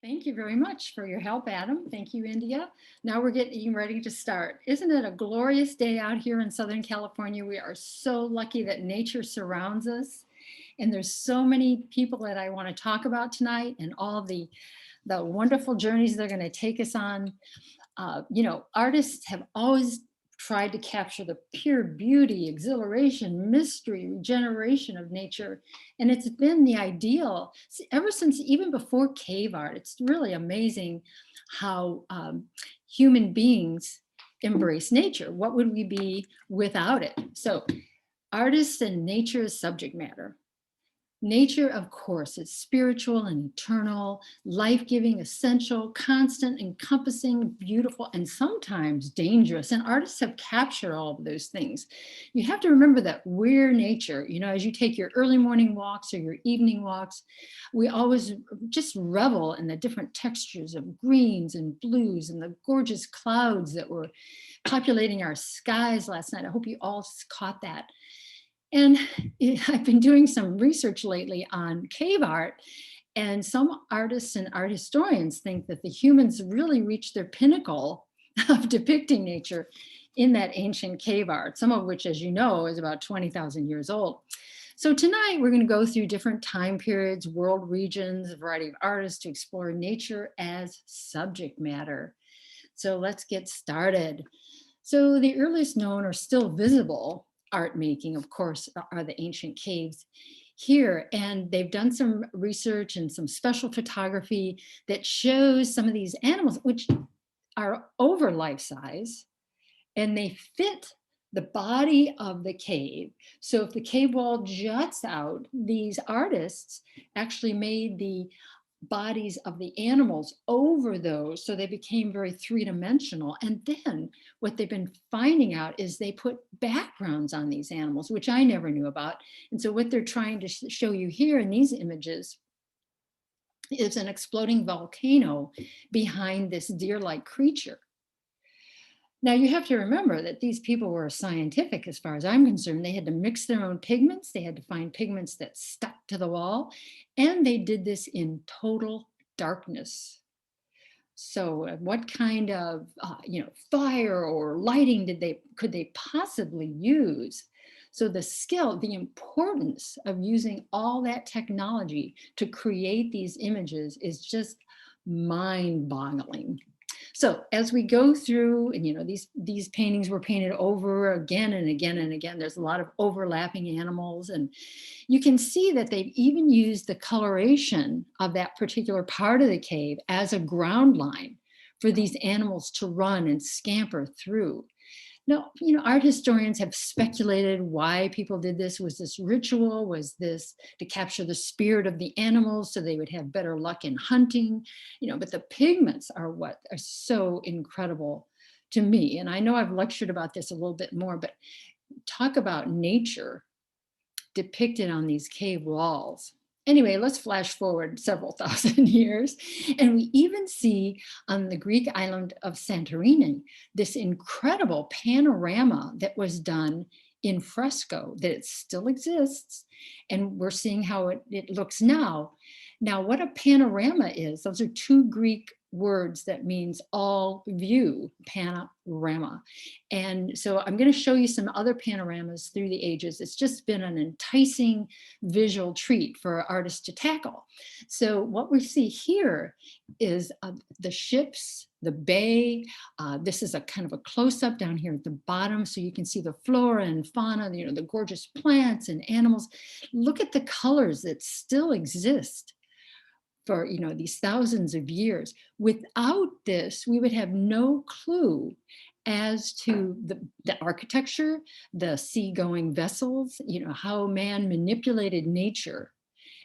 Thank you very much for your help, Adam. Thank you, India. Now we're getting ready to start. Isn't it a glorious day out here in Southern California? We are so lucky that nature surrounds us. And there's so many people that I want to talk about tonight and all the wonderful journeys they're going to take us on. Artists have always tried to capture the pure beauty, exhilaration, mystery, regeneration of nature. And it's been the ideal ever since, even before cave art. It's really amazing how human beings embrace nature. What would we be without it? So, artists and nature is subject matter. Nature, of course, is spiritual and eternal, life-giving, essential, constant, encompassing, beautiful, and sometimes dangerous. And artists have captured all of those things. You have to remember that we're nature. As you take your early morning walks or your evening walks, we always just revel in the different textures of greens and blues and the gorgeous clouds that were populating our skies last night. I hope you all caught that. And I've been doing some research lately on cave art, and some artists and art historians think that the humans really reached their pinnacle of depicting nature in that ancient cave art, some of which, as you know, is about 20,000 years old. So tonight we're going to go through different time periods, world regions, a variety of artists to explore nature as subject matter. So let's get started. So the earliest known or still visible art making, of course, are the ancient caves here. And they've done some research and some special photography that shows some of these animals, which are over life size, and they fit the body of the cave. So if the cave wall juts out, these artists actually made the bodies of the animals over those, so they became very three-dimensional. And then what they've been finding out is they put backgrounds on these animals, which I never knew about. And so what they're trying to show you here in these images is an exploding volcano behind this deer-like creature. Now, you have to remember that these people were scientific as far as I'm concerned. They had to mix their own pigments. They had to find pigments that stuck to the wall. And they did this in total darkness. So what kind of fire or lighting could they possibly use? So the skill, the importance of using all that technology to create these images is just mind-boggling. So as we go through, and these paintings were painted over again and again and again, there's a lot of overlapping animals, and you can see that they've even used the coloration of that particular part of the cave as a ground line for these animals to run and scamper through. Now, art historians have speculated why people did this. Was this ritual? Was this to capture the spirit of the animals so they would have better luck in hunting? But the pigments are what are so incredible to me. And I know I've lectured about this a little bit more, but talk about nature depicted on these cave walls. Anyway, let's flash forward several thousand years. And we even see on the Greek island of Santorini this incredible panorama that was done in fresco, that it still exists. And we're seeing how it looks now. Now, what a panorama is, those are two Greek words that means all view, panorama. And so I'm going to show you some other panoramas through the ages. It's just been an enticing visual treat for artists to tackle. So what we see here is the ships, the bay. This is a kind of a close-up down here at the bottom, so you can see the flora and fauna, the gorgeous plants and animals. Look at the colors that still exist for these thousands of years. Without this, we would have no clue as to the architecture, the seagoing vessels, how man manipulated nature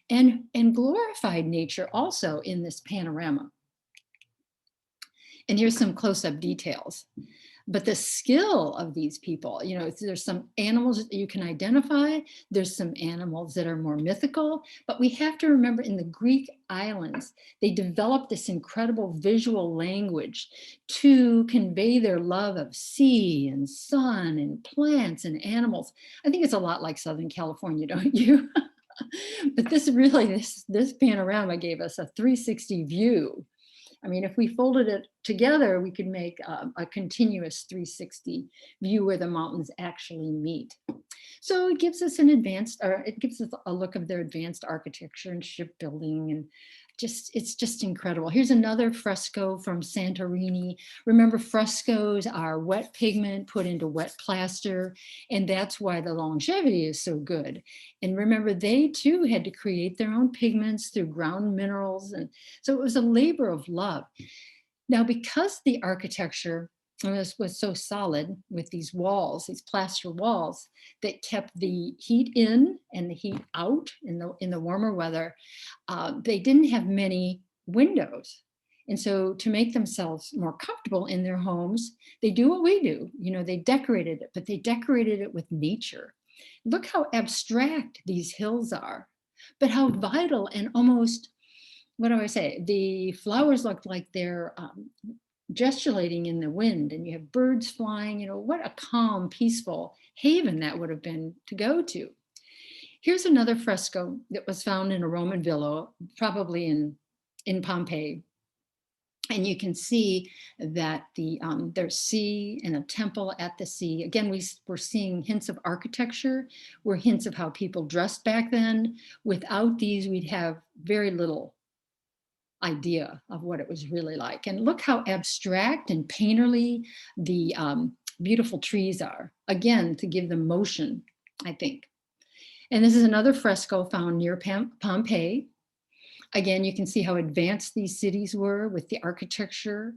and glorified nature also in this panorama. And here's some close-up details. But the skill of these people, there's some animals that you can identify. There's some animals that are more mythical. But we have to remember, in the Greek islands, they developed this incredible visual language to convey their love of sea and sun and plants and animals. I think it's a lot like Southern California, don't you? But this panorama gave us a 360 view. I mean, if we folded it together, we could make a continuous 360 view where the mountains actually meet. So it gives us it gives us a look of their advanced architecture and shipbuilding, and it's just incredible. Here's another fresco from Santorini. Remember, frescoes are wet pigment put into wet plaster, and that's why the longevity is so good. And remember, they too had to create their own pigments through ground minerals, and so it was a labor of love. Now, because the architecture was so solid with these walls, these plaster walls that kept the heat in and the heat out in the warmer weather, they didn't have many windows. And so to make themselves more comfortable in their homes, they do what we do. You know, they decorated it, but they decorated it with nature. Look how abstract these hills are, but how vital and almost, what do I say? The flowers look like they're gesticulating in the wind, and you have birds flying. You know, what a calm, peaceful haven that would have been to go to. Here's another fresco that was found in a Roman villa, probably in Pompeii. And you can see that there's sea and a temple at the sea. Again, we're seeing hints of architecture. We're hints of how people dressed back then. Without these, we'd have very little idea of what it was really like. And look how abstract and painterly the beautiful trees are. Again, to give them motion, I think. And this is another fresco found near Pompeii. Again, you can see how advanced these cities were with the architecture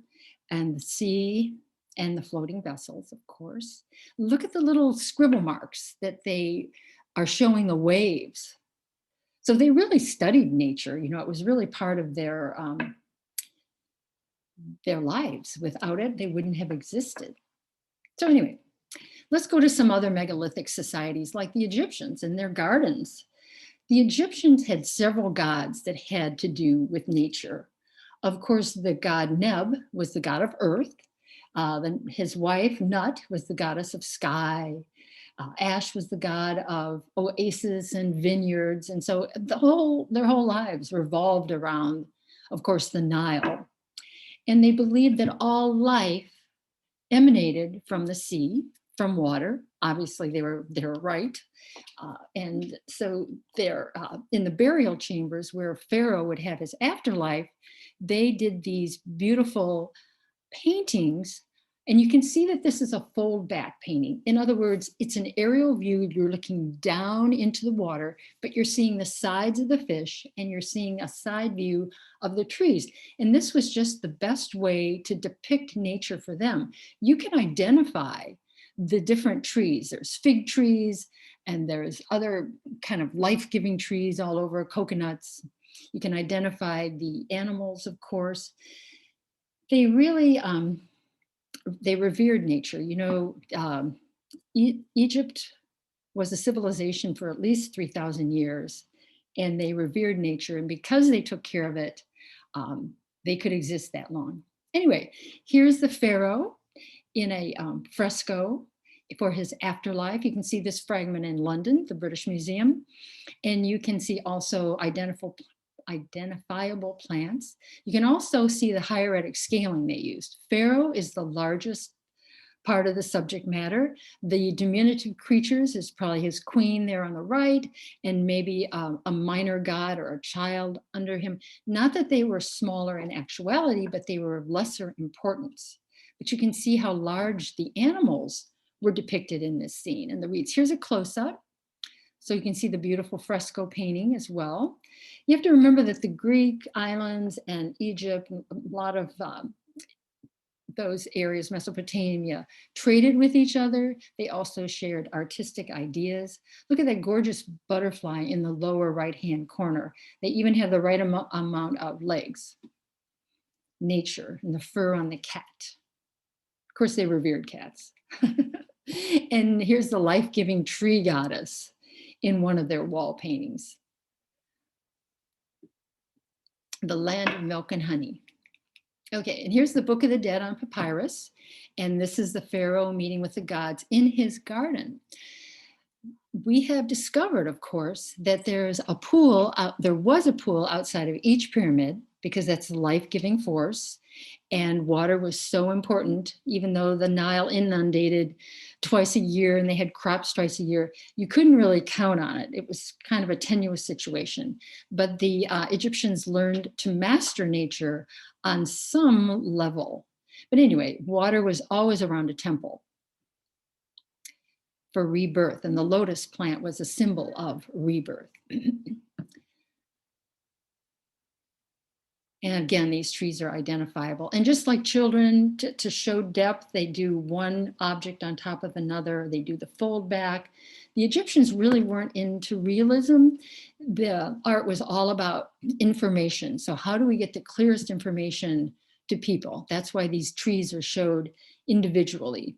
and the sea and the floating vessels, of course. Look at the little scribble marks that they are showing the waves. So they really studied nature. You know, it was really part of their lives. Without it, they wouldn't have existed. So anyway, let's go to some other megalithic societies like the Egyptians and their gardens. The Egyptians had several gods that had to do with nature. Of course, the god Neb was the god of earth. His wife, Nut, was the goddess of sky. Ash was the god of oases and vineyards. And so their whole lives revolved around, of course, the Nile. And they believed that all life emanated from the sea, from water. Obviously, they were right. And so they're in the burial chambers where Pharaoh would have his afterlife, they did these beautiful paintings. And you can see that this is a fold back painting. In other words, it's an aerial view. You're looking down into the water, but you're seeing the sides of the fish and you're seeing a side view of the trees. And this was just the best way to depict nature for them. You can identify the different trees. There's fig trees and there's other kind of life-giving trees all over, coconuts. You can identify the animals, of course. They really, they revered nature. You know, Egypt was a civilization for at least 3,000 years, and they revered nature. And because they took care of it, they could exist that long. Anyway, here's the pharaoh in a fresco for his afterlife. You can see this fragment in London, the British Museum, and you can see also identifiable plants. You can also see the hieratic scaling they used. Pharaoh is the largest part of the subject matter. The diminutive creatures is probably his queen there on the right, and maybe a minor god or a child under him. Not that they were smaller in actuality, but they were of lesser importance. But you can see how large the animals were depicted in this scene and the weeds. Here's a close-up. So you can see the beautiful fresco painting as well. You have to remember that the Greek islands and Egypt, a lot of those areas, Mesopotamia, traded with each other. They also shared artistic ideas. Look at that gorgeous butterfly in the lower right-hand corner. They even have the right amount of legs. Nature and the fur on the cat. Of course, they revered cats. And here's the life-giving tree goddess in one of their wall paintings. The land of milk and honey. Okay, and here's the Book of the Dead on papyrus. And this is the pharaoh meeting with the gods in his garden. We have discovered, of course, that there was a pool outside of each pyramid because that's the life-giving force. And water was so important, even though the Nile inundated twice a year and they had crops twice a year, you couldn't really count on it. It was kind of a tenuous situation. But the Egyptians learned to master nature on some level. But anyway, water was always around a temple for rebirth, and the lotus plant was a symbol of rebirth. And again, these trees are identifiable. And just like children, to show depth, they do one object on top of another. They do the fold back. The Egyptians really weren't into realism. The art was all about information. So how do we get the clearest information to people? That's why these trees are showed individually.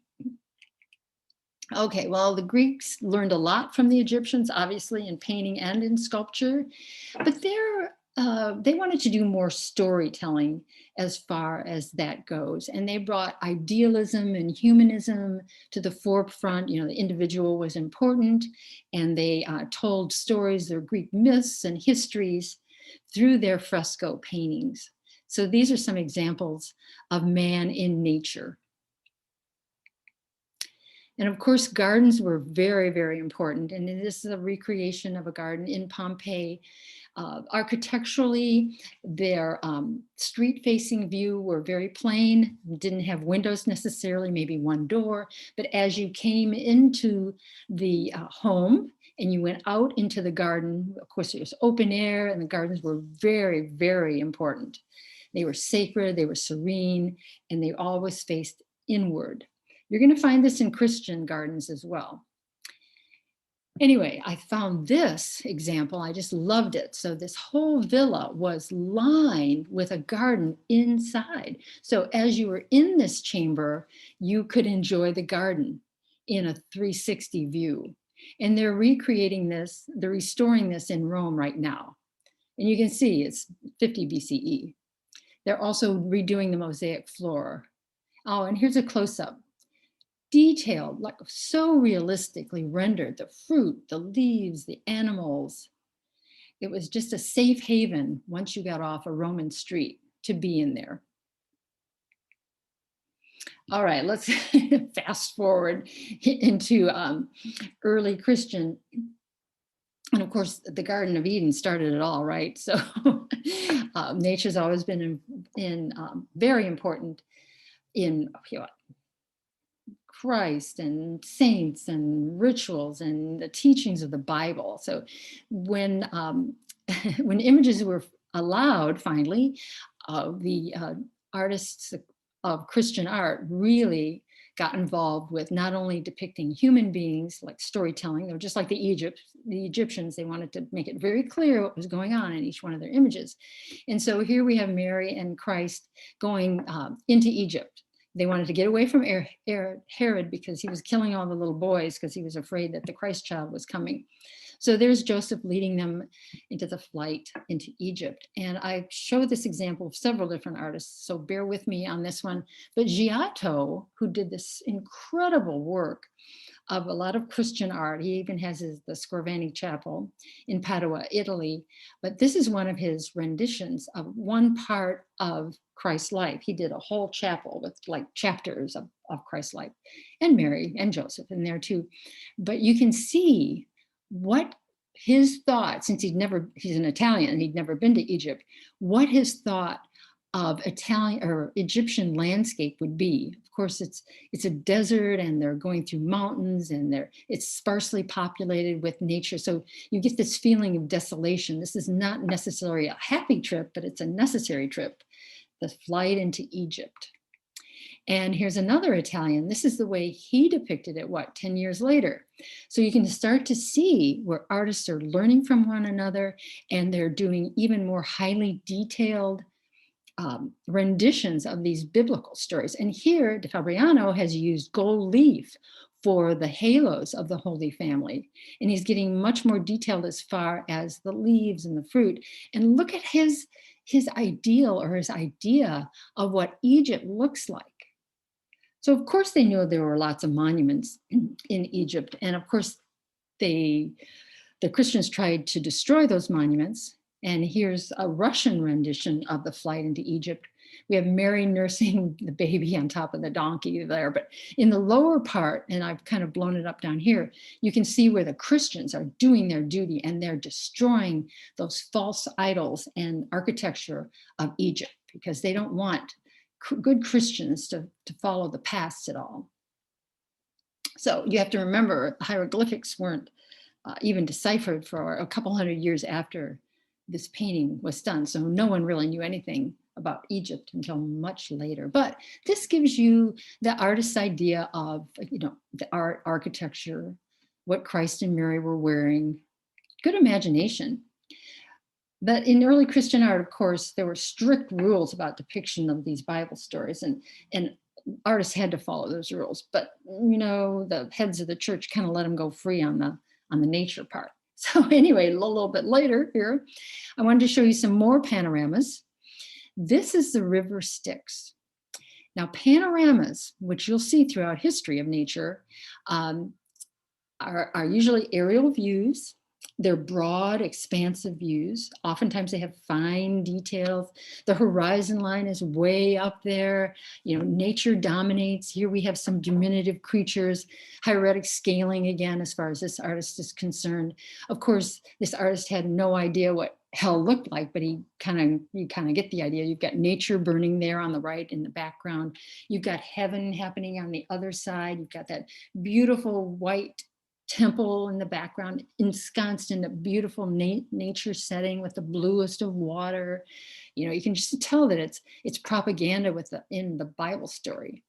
Okay, well, the Greeks learned a lot from the Egyptians, obviously, in painting and in sculpture, but they wanted to do more storytelling as far as that goes. And they brought idealism and humanism to the forefront. You know, the individual was important, and they told stories, their Greek myths and histories through their fresco paintings. So these are some examples of man in nature. And of course, gardens were very, very important. And this is a recreation of a garden in Pompeii. Architecturally, their street-facing view were very plain, didn't have windows necessarily, maybe one door. But as you came into the home and you went out into the garden, of course, it was open air, and the gardens were very, very important. They were sacred, they were serene, and they always faced inward. You're going to find this in Christian gardens as well. Anyway, I found this example. I just loved it. So this whole villa was lined with a garden inside. So as you were in this chamber, you could enjoy the garden in a 360 view. And they're recreating this, they're restoring this in Rome right now. And you can see it's 50 BCE. They're also redoing the Mosaic Floor. Oh, and here's a close-up. Detailed, like so realistically rendered, the fruit, the leaves, the animals. It was just a safe haven once you got off a Roman street to be in there. All right, let's fast forward into early Christian. And of course, the Garden of Eden started it all, right? So nature's always been very important in Christ and saints and rituals and the teachings of the Bible. So when when images were allowed, finally, the artists of Christian art really got involved with not only depicting human beings, like storytelling. They were just like the Egyptians. They wanted to make it very clear what was going on in each one of their images. And so here we have Mary and Christ going into Egypt. They wanted to get away from Herod because he was killing all the little boys because he was afraid that the Christ child was coming. So there's Joseph leading them into the flight into Egypt. And I show this example of several different artists, so bear with me on this one. But Giotto, who did this incredible work of a lot of Christian art, he even has the Scorvani Chapel in Padua, Italy. But this is one of his renditions of one part of Christ's life. He did a whole chapel with like chapters of Christ's life, and Mary and Joseph in there too. But you can see what his thought, since he's an Italian and he'd never been to Egypt, what his thought of Italian or Egyptian landscape would be. Of course, it's a desert and they're going through mountains and it's sparsely populated with nature. So you get this feeling of desolation. This is not necessarily a happy trip, but it's a necessary trip, the flight into Egypt. And here's another Italian. This is the way he depicted it, 10 years later. So you can start to see where artists are learning from one another and they're doing even more highly detailed renditions of these biblical stories. And here, De Fabriano has used gold leaf for the halos of the Holy Family. And he's getting much more detailed as far as the leaves and the fruit. And look at his ideal or his idea of what Egypt looks like. So of course they knew there were lots of monuments in Egypt. And of course, the Christians tried to destroy those monuments. And here's a Russian rendition of the flight into Egypt. We have Mary nursing the baby on top of the donkey there. But in the lower part, and I've kind of blown it up down here, you can see where the Christians are doing their duty and they're destroying those false idols and architecture of Egypt because they don't want good Christians to follow the past at all. So you have to remember hieroglyphics weren't even deciphered for a couple hundred years after this painting was done. So no one really knew anything about Egypt until much later. But this gives you the artist's idea of, the art, architecture, what Christ and Mary were wearing, good imagination. But in early Christian art, of course, there were strict rules about depiction of these Bible stories, and artists had to follow those rules. But the heads of the church kind of let them go free on the nature part. So anyway, a little bit later here, I wanted to show you some more panoramas. This is the river Styx. Now, panoramas, which you'll see throughout history of nature, are usually aerial views. They're broad, expansive views. Oftentimes they have fine details. The horizon line is way up there. Nature dominates. Here we have some diminutive creatures, hieratic scaling again, as far as this artist is concerned. Of course, this artist had no idea what hell looked like, but you kind of get the idea. You've got nature burning there on the right in the background. You've got heaven happening on the other side. You've got that beautiful white temple in the background, ensconced in a beautiful nature setting with the bluest of water. You can just tell that it's propaganda in the Bible story,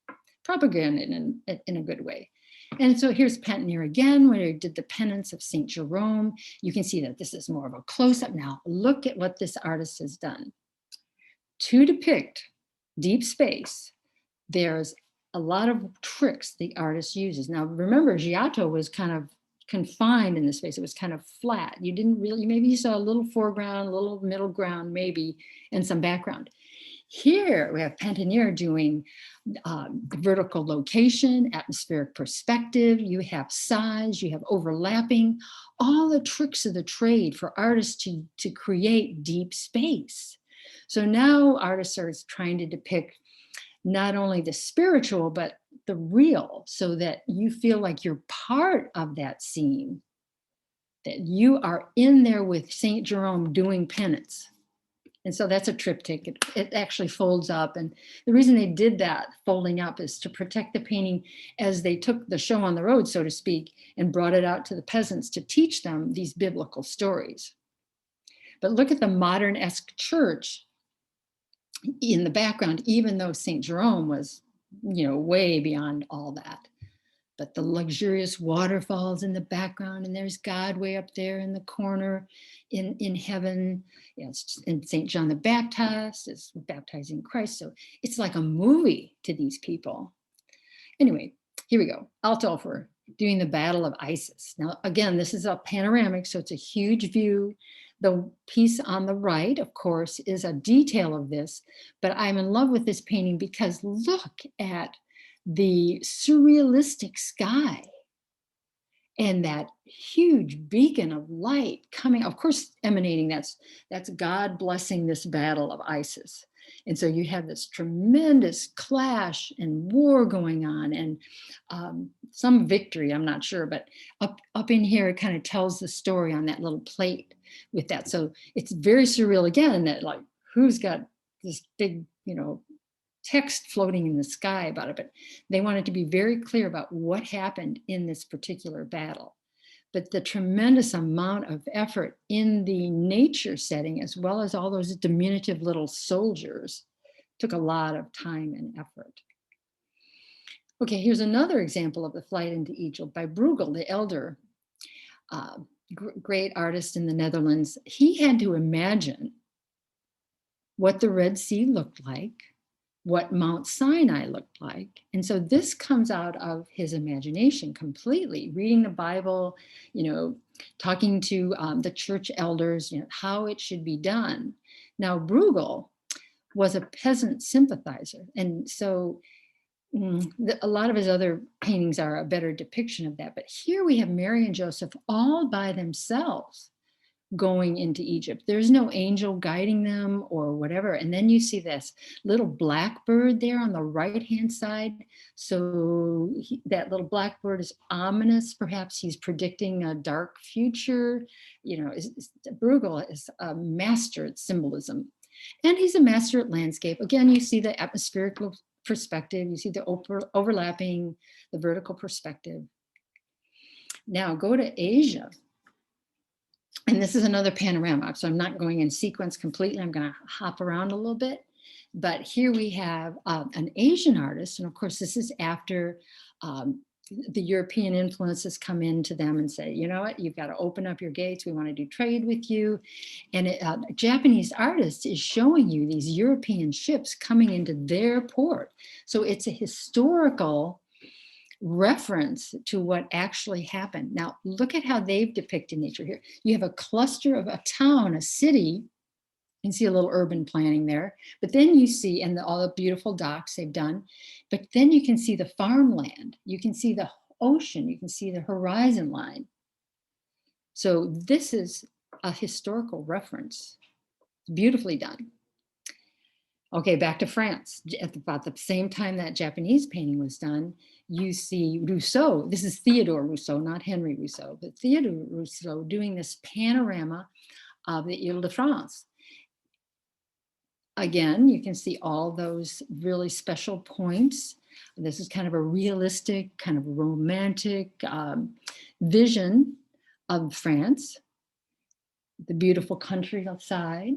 propaganda in a good way. And so here's Plein Air again, where he did the penance of St. Jerome. You can see that this is more of a close-up. Now look at what this artist has done. To depict deep space, there's a lot of tricks the artist uses. Now, remember, Giotto was kind of confined in this space. It was kind of flat. You didn't really, maybe you saw a little foreground, a little middle ground, maybe, and some background. Here we have Plein Air doing vertical location, atmospheric perspective. You have size, you have overlapping, all the tricks of the trade for artists to create deep space. So now artists are trying to depict not only the spiritual, but the real, so that you feel like you're part of that scene, that you are in there with St. Jerome doing penance. And so that's a triptych. It actually folds up. And the reason they did that folding up is to protect the painting as they took the show on the road, so to speak, and brought it out to the peasants to teach them these biblical stories. But look at the modern-esque church in the background, even though St. Jerome was, way beyond all that. But the luxurious waterfalls in the background, and there's God way up there in the corner in heaven. And St. John the Baptist is baptizing Christ. So it's like a movie to these people. Anyway, here we go. Altofer doing the Battle of Isis. Now, again, this is a panoramic, so it's a huge view. The piece on the right, of course, is a detail of this, but I'm in love with this painting because look at the surrealistic sky and that huge beacon of light coming, of course, emanating. That's God blessing this battle of Isis. And so you have this tremendous clash and war going on, and some victory, I'm not sure, but up in here, it kind of tells the story on that little plate with that. So it's very surreal again, that like, who's got this big, text floating in the sky about it, but they wanted to be very clear about what happened in this particular battle. But the tremendous amount of effort in the nature setting, as well as all those diminutive little soldiers, took a lot of time and effort. Okay, here's another example of the flight into Egypt by Brugel, the elder, great artist in the Netherlands. He had to imagine what the Red Sea looked like, what Mount Sinai looked like. And so this comes out of his imagination completely, reading the Bible, talking to the church elders, how it should be done. Now, Brugel was a peasant sympathizer. And so A lot of his other paintings are a better depiction of that. But here we have Mary and Joseph all by themselves going into Egypt. There's no angel guiding them or whatever. And then you see this little blackbird there on the right-hand side. So that little blackbird is ominous. Perhaps he's predicting a dark future. You know, Brugel is a master at symbolism. And he's a master at landscape. Again, you see the atmospheric perspective. You see the overlapping, the vertical perspective. Now go to Asia. And this is another panorama, so I'm not going in sequence completely. I'm going to hop around a little bit. But here we have an Asian artist. And of course, this is after the European influences come into them and say, you know what, you've got to open up your gates. We want to do trade with you. And a Japanese artist is showing you these European ships coming into their port. So it's a historical reference to what actually happened. Now, look at how they've depicted nature here. You have a cluster of a town, a city. You can see a little urban planning there. But then you see, and all the beautiful docks they've done. But then you can see the farmland. You can see the ocean. You can see the horizon line. So this is a historical reference. It's beautifully done. Okay, back to France. At about the same time that Japanese painting was done, you see Rousseau. This is Theodore Rousseau, not Henry Rousseau, but Theodore Rousseau doing this panorama of the Ile-de-France. Again, you can see all those really special points. This is kind of a realistic, kind of romantic vision of France, the beautiful countryside.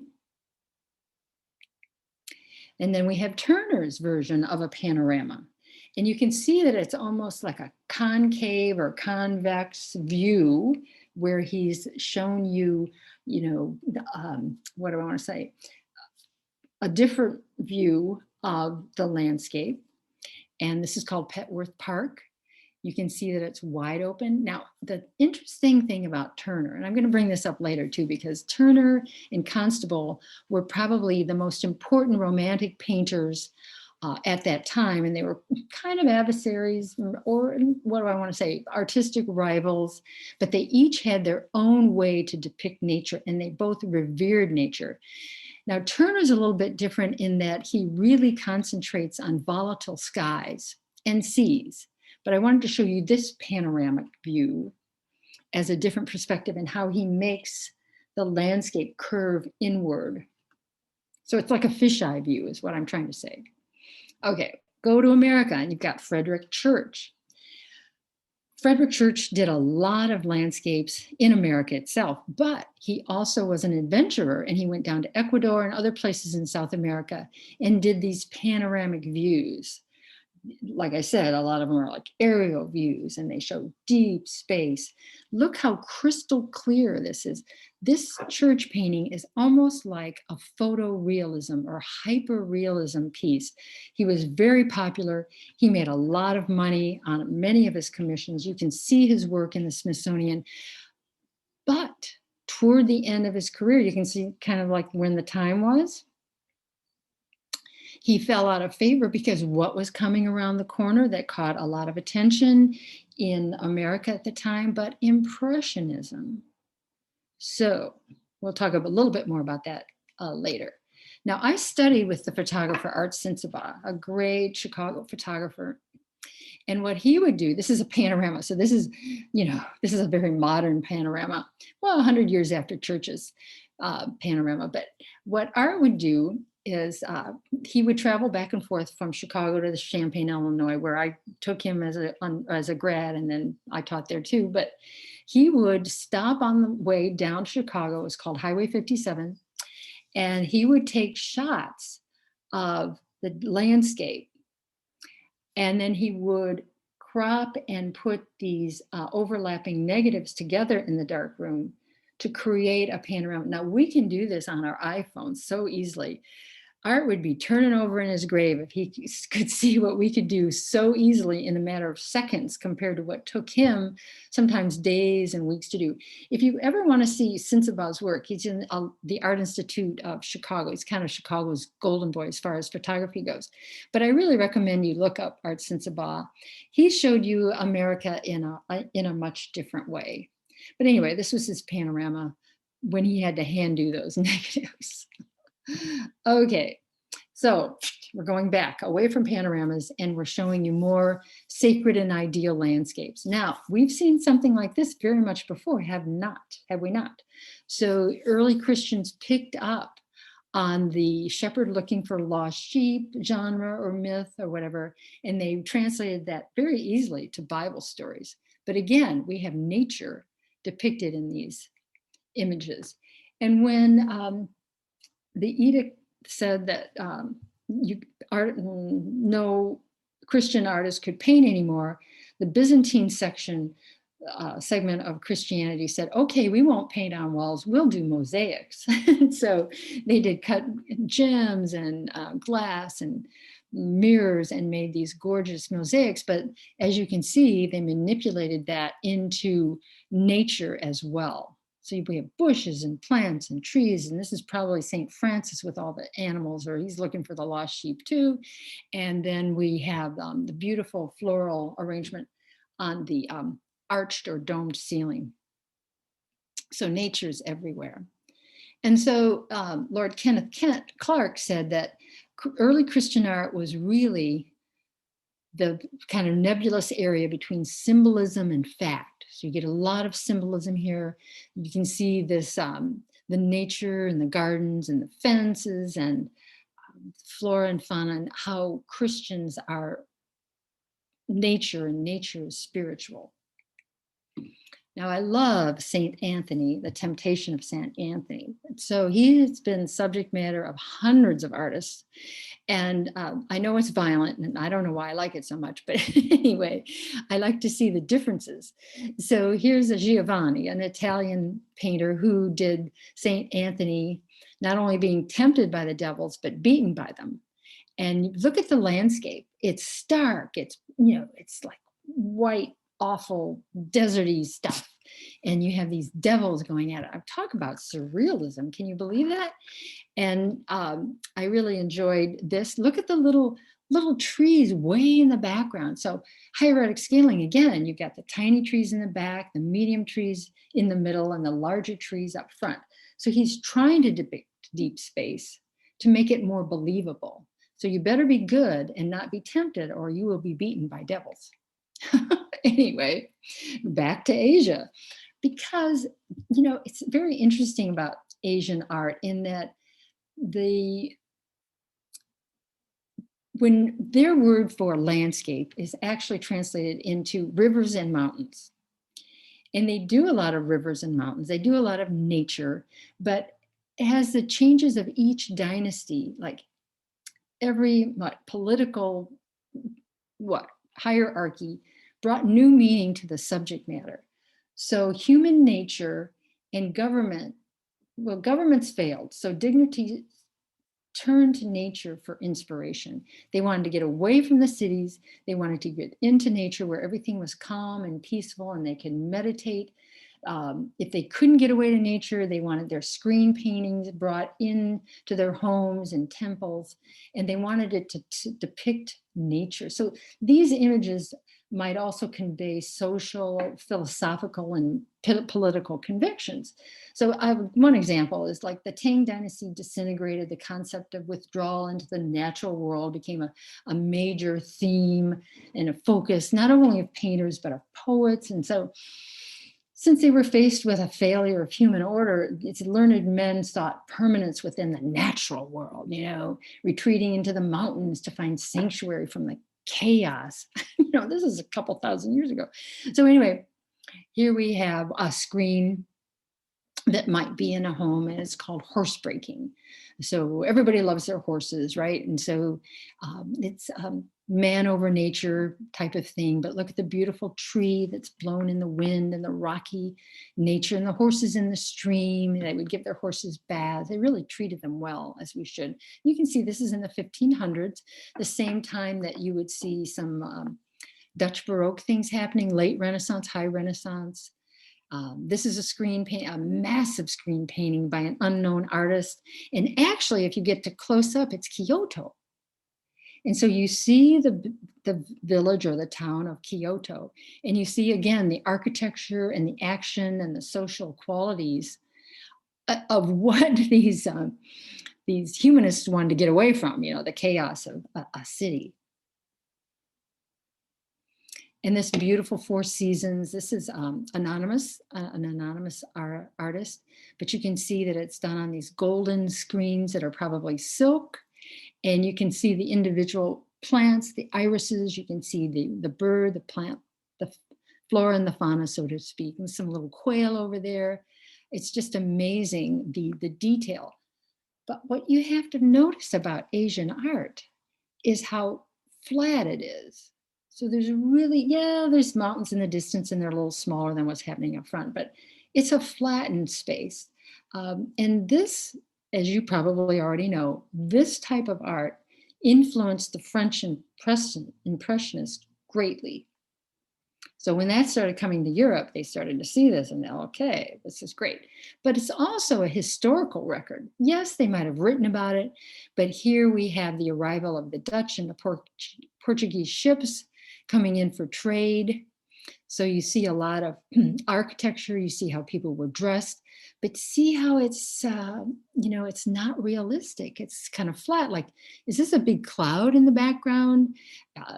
And then we have Turner's version of a panorama. And you can see that it's almost like a concave or convex view where he's shown you, what do I want to say? A different view of the landscape. And this is called Petworth Park. You can see that it's wide open. Now, the interesting thing about Turner, and I'm going to bring this up later too, because Turner and Constable were probably the most important romantic painters at that time. And they were kind of adversaries, or what do I want to say, artistic rivals, but they each had their own way to depict nature, and they both revered nature. Now, Turner's a little bit different in that he really concentrates on volatile skies and seas. But I wanted to show you this panoramic view as a different perspective and how he makes the landscape curve inward. So it's like a fisheye view is what I'm trying to say. Okay, go to America and you've got Frederick Church. Frederick Church did a lot of landscapes in America itself, but he also was an adventurer, and he went down to Ecuador and other places in South America and did these panoramic views. Like I said, a lot of them are like aerial views, and they show deep space. Look how crystal clear this is. This church painting is almost like a photorealism or hyper-realism piece. He was very popular. He made a lot of money on many of his commissions. You can see his work in the Smithsonian. But toward the end of his career, you can see kind of like when the time was, he fell out of favor because what was coming around the corner that caught a lot of attention in America at the time, but Impressionism. So we'll talk a little bit more about that later. Now, I studied with the photographer Art Sensabaugh, a great Chicago photographer. And what he would do, this is a panorama. So this is, this is a very modern panorama. Well, 100 years after Church's panorama. But what Art would do is he would travel back and forth from Chicago to Champaign, Illinois, where I took him as a grad, and then I taught there too. But he would stop on the way down to Chicago. It was called Highway 57. And he would take shots of the landscape. And then he would crop and put these overlapping negatives together in the dark room to create a panorama. Now, we can do this on our iPhones so easily. Art would be turning over in his grave if he could see what we could do so easily in a matter of seconds compared to what took him sometimes days and weeks to do. If you ever want to see Sensabaug's work, he's in the Art Institute of Chicago. He's kind of Chicago's golden boy as far as photography goes. But I really recommend you look up Art Sensabaugh. He showed you America in a much different way. But anyway, this was his panorama when he had to hand do those negatives. Okay, so we're going back away from panoramas and we're showing you more sacred and ideal landscapes. Now, we've seen something like this very much before, have we not? So early Christians picked up on the shepherd looking for lost sheep genre or myth or whatever, and they translated that very easily to Bible stories. But again, we have nature depicted in these images. And when the edict said that no Christian artist could paint anymore, the Byzantine segment of Christianity said, okay, we won't paint on walls, we'll do mosaics. So they did cut gems and glass and mirrors and made these gorgeous mosaics. But as you can see, they manipulated that into nature as well. So we have bushes and plants and trees, and this is probably St. Francis with all the animals, or he's looking for the lost sheep too. And then we have the beautiful floral arrangement on the arched or domed ceiling. So nature's everywhere. And so Lord Kenneth Clark said that early Christian art was really the kind of nebulous area between symbolism and fact. So you get a lot of symbolism here. You can see this, the nature and the gardens and the fences and flora and fauna, and how Christians are nature, and nature is spiritual. Now, I love St. Anthony, the Temptation of St. Anthony. So he has been subject matter of hundreds of artists. And I know it's violent, and I don't know why I like it so much, but anyway, I like to see the differences. So here's a Giovanni, an Italian painter who did St. Anthony, not only being tempted by the devils, but beaten by them. And look at the landscape. It's stark. It's, it's like white, awful, deserty stuff. And you have these devils going at it. I'm talking about surrealism. Can you believe that? And I really enjoyed this. Look at the little trees way in the background. So hieratic scaling, again, you've got the tiny trees in the back, the medium trees in the middle, and the larger trees up front. So he's trying to depict deep space to make it more believable. So you better be good and not be tempted, or you will be beaten by devils. Anyway, back to Asia, because, it's very interesting about Asian art in that when their word for landscape is actually translated into rivers and mountains. And they do a lot of rivers and mountains. They do a lot of nature, but as the changes of each dynasty, like every political hierarchy brought new meaning to the subject matter. So human nature and governments failed. So dignity turned to nature for inspiration. They wanted to get away from the cities. They wanted to get into nature where everything was calm and peaceful and they could meditate. If they couldn't get away to nature, they wanted their screen paintings brought in to their homes and temples, and they wanted it to depict nature. So these images might also convey social, philosophical, and political convictions. So one example is like the Tang Dynasty disintegrated. The concept of withdrawal into the natural world became a major theme and a focus, not only of painters, but of poets. And so since they were faced with a failure of human order, its learned men sought permanence within the natural world, retreating into the mountains to find sanctuary from the chaos. This is a couple thousand years ago. So anyway, here we have a screen that might be in a home, and it's called horse breaking. So everybody loves their horses, right? And so it's man over nature type of thing. But look at the beautiful tree that's blown in the wind and the rocky nature, and the horses in the stream. They would give their horses baths. They really treated them well, as we should. You can see this is in the 1500s, the same time that you would see some Dutch Baroque things happening, late Renaissance, high Renaissance. This is a screen paint, a massive screen painting by an unknown artist. And actually, if you get to close up, it's Kyoto. And so you see the village or the town of Kyoto, and you see again the architecture and the action and the social qualities of what these humanists wanted to get away from, the chaos of a city. And this beautiful Four Seasons, this is an anonymous artist, but you can see that it's done on these golden screens that are probably silk. And you can see the individual plants, the irises, you can see the bird, the plant, the flora and the fauna, so to speak, and some little quail over there. It's just amazing, the detail. But what you have to notice about Asian art is how flat it is. So there's there's mountains in the distance, and they're a little smaller than what's happening up front, but it's a flattened space. And this, as you probably already know, this type of art influenced the French Impressionists greatly. So when that started coming to Europe, they started to see this and, okay, this is great. But it's also a historical record. Yes, they might have written about it, but here we have the arrival of the Dutch and the Portuguese ships coming in for trade. So you see a lot of architecture, you see how people were dressed, but see how it's, it's not realistic. It's kind of flat. Like, is this a big cloud in the background?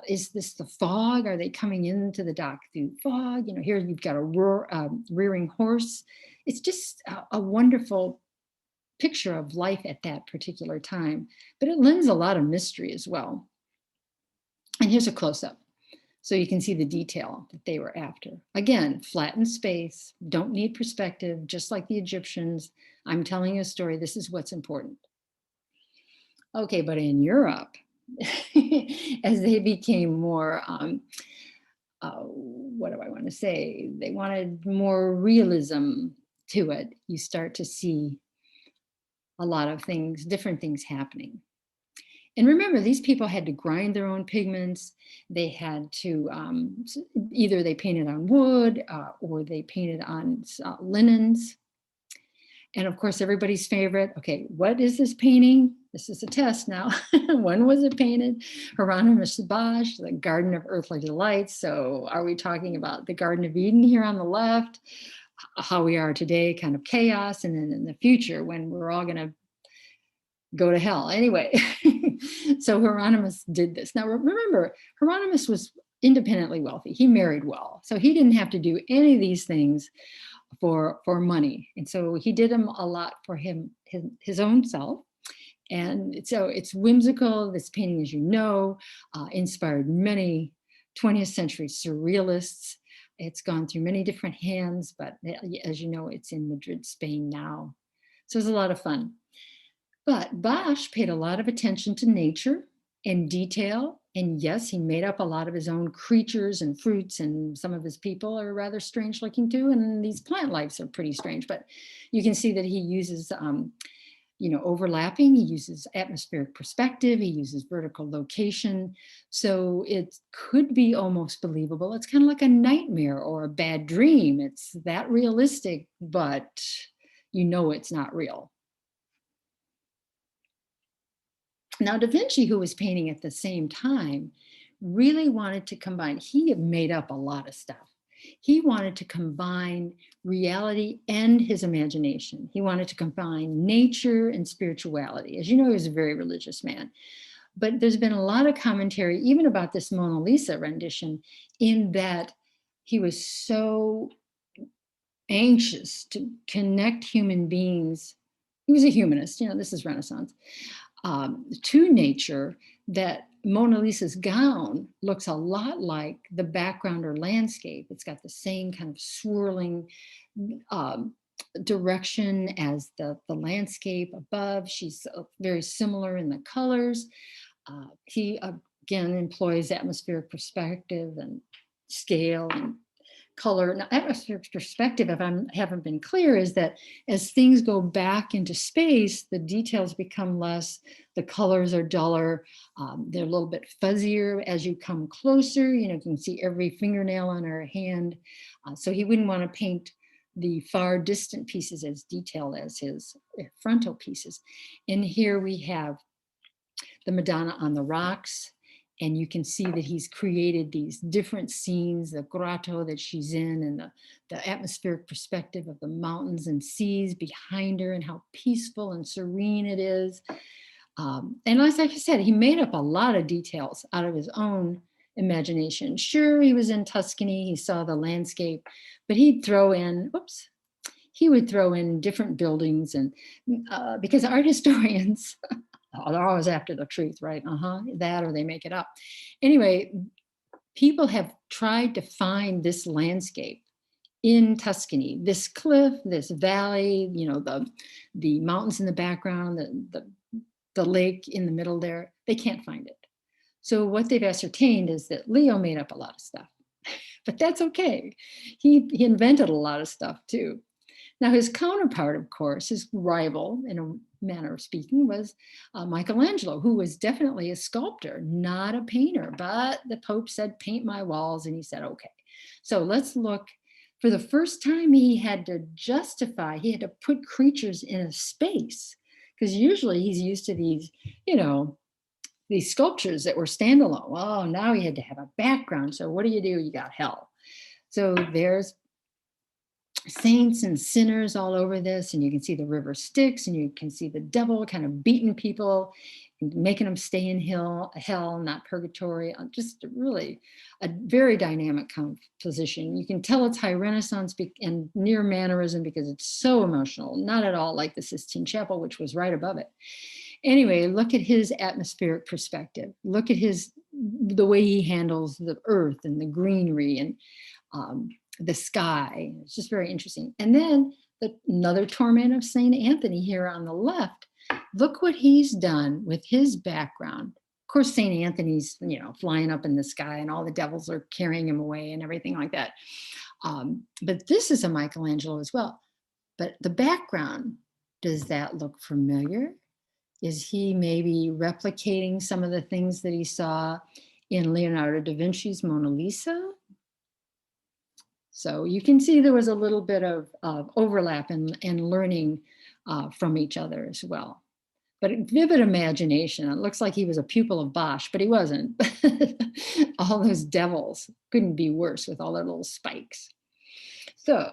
Is this the fog? Are they coming into the dock through fog? Here you've got a rearing horse. It's just a wonderful picture of life at that particular time, but it lends a lot of mystery as well. And here's a close-up. So you can see the detail that they were after. Again, flattened space, don't need perspective, just like the Egyptians. I'm telling you a story. This is what's important. Okay, but in Europe, as they became more, what do I want to say? They wanted more realism to it. You start to see a lot of things, different things happening. And remember, these people had to grind their own pigments. They had to, either they painted on wood or they painted on linens. And of course, everybody's favorite, okay, what is this painting? This is a test now. When was it painted? Hieronymus Bosch, the Garden of Earthly Delights. So are we talking about the Garden of Eden here on the left? How we are today, kind of chaos. And then in the future, when we're all going to go to hell. Anyway, so Hieronymus did this. Now, remember, Hieronymus was independently wealthy. He married well. So he didn't have to do any of these things for money. And so he did them a lot for his own self. And so it's whimsical. This painting, as you know, inspired many 20th century surrealists. It's gone through many different hands, but as you know, it's in Madrid, Spain now. So it was a lot of fun. But Bosch paid a lot of attention to nature and detail. And yes, he made up a lot of his own creatures and fruits, and some of his people are rather strange looking too. And these plant lives are pretty strange, but you can see that he uses, overlapping. He uses atmospheric perspective. He uses vertical location. So it could be almost believable. It's kind of like a nightmare or a bad dream. It's that realistic, but it's not real. Now, Da Vinci, who was painting at the same time, really wanted to combine, he had made up a lot of stuff. He wanted to combine reality and his imagination. He wanted to combine nature and spirituality. As you know, he was a very religious man. But there's been a lot of commentary, even about this Mona Lisa rendition, in that he was so anxious to connect human beings. He was a humanist, this is Renaissance. To nature, that Mona Lisa's gown looks a lot like the background or landscape. It's got the same kind of swirling direction as the landscape above. She's very similar in the colors. He again employs atmospheric perspective and scale and color. Now, atmospheric perspective, if I haven't been clear, is that as things go back into space, the details become less, the colors are duller, they're a little bit fuzzier as you come closer. You can see every fingernail on her hand. So he wouldn't want to paint the far distant pieces as detailed as his frontal pieces. And here we have the Madonna on the rocks. And you can see that he's created these different scenes, the grotto that she's in, and the atmospheric perspective of the mountains and seas behind her, and how peaceful and serene it is. And like I said, he made up a lot of details out of his own imagination. Sure, he was in Tuscany, he saw the landscape, but he would throw in different buildings, and because art historians, they're always after the truth, right? That or they make it up. Anyway, people have tried to find this landscape in Tuscany, this cliff, this valley, the mountains in the background, the lake in the middle there. They can't find it. So what they've ascertained is that Leo made up a lot of stuff, but that's okay. He invented a lot of stuff too. Now, his counterpart, of course, his rival, in a manner of speaking, was Michelangelo, who was definitely a sculptor, not a painter. But the Pope said, paint my walls, and he said, okay. So let's look. For the first time, he had to put creatures in a space, because usually he's used to these, these sculptures that were standalone. Well, now he had to have a background. So what do? You got hell. So there's saints and sinners all over this, and you can see the river Styx, and you can see the devil kind of beating people and making them stay in hell, not purgatory. Just really a very dynamic composition. You can tell it's high Renaissance and near mannerism because it's so emotional, not at all like the Sistine Chapel, which was right above it. Anyway, look at his atmospheric perspective. Look at the way he handles the earth and the greenery and the sky. It's just very interesting. And then another torment of St. Anthony here on the left. Look what he's done with his background. Of course, St. Anthony's, flying up in the sky and all the devils are carrying him away and everything like that. But this is a Michelangelo as well. But the background, does that look familiar? Is he maybe replicating some of the things that he saw in Leonardo da Vinci's Mona Lisa? So you can see there was a little bit of overlap and learning from each other as well. But vivid imagination. It looks like he was a pupil of Bosch, but he wasn't. All those devils couldn't be worse with all their little spikes. So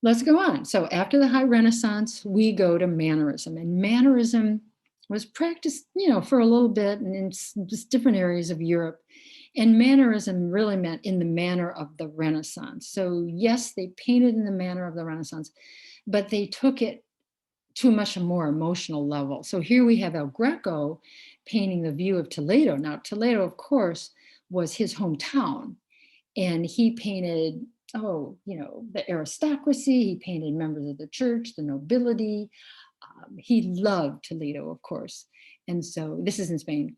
let's go on. So after the High Renaissance, we go to Mannerism. And Mannerism was practiced, for a little bit and in just different areas of Europe. And Mannerism really meant in the manner of the Renaissance. So yes, they painted in the manner of the Renaissance, but they took it to a much more emotional level. So here we have El Greco painting the view of Toledo. Now, Toledo, of course, was his hometown. And he painted, the aristocracy. He painted members of the church, the nobility. He loved Toledo, of course. And so this is in Spain.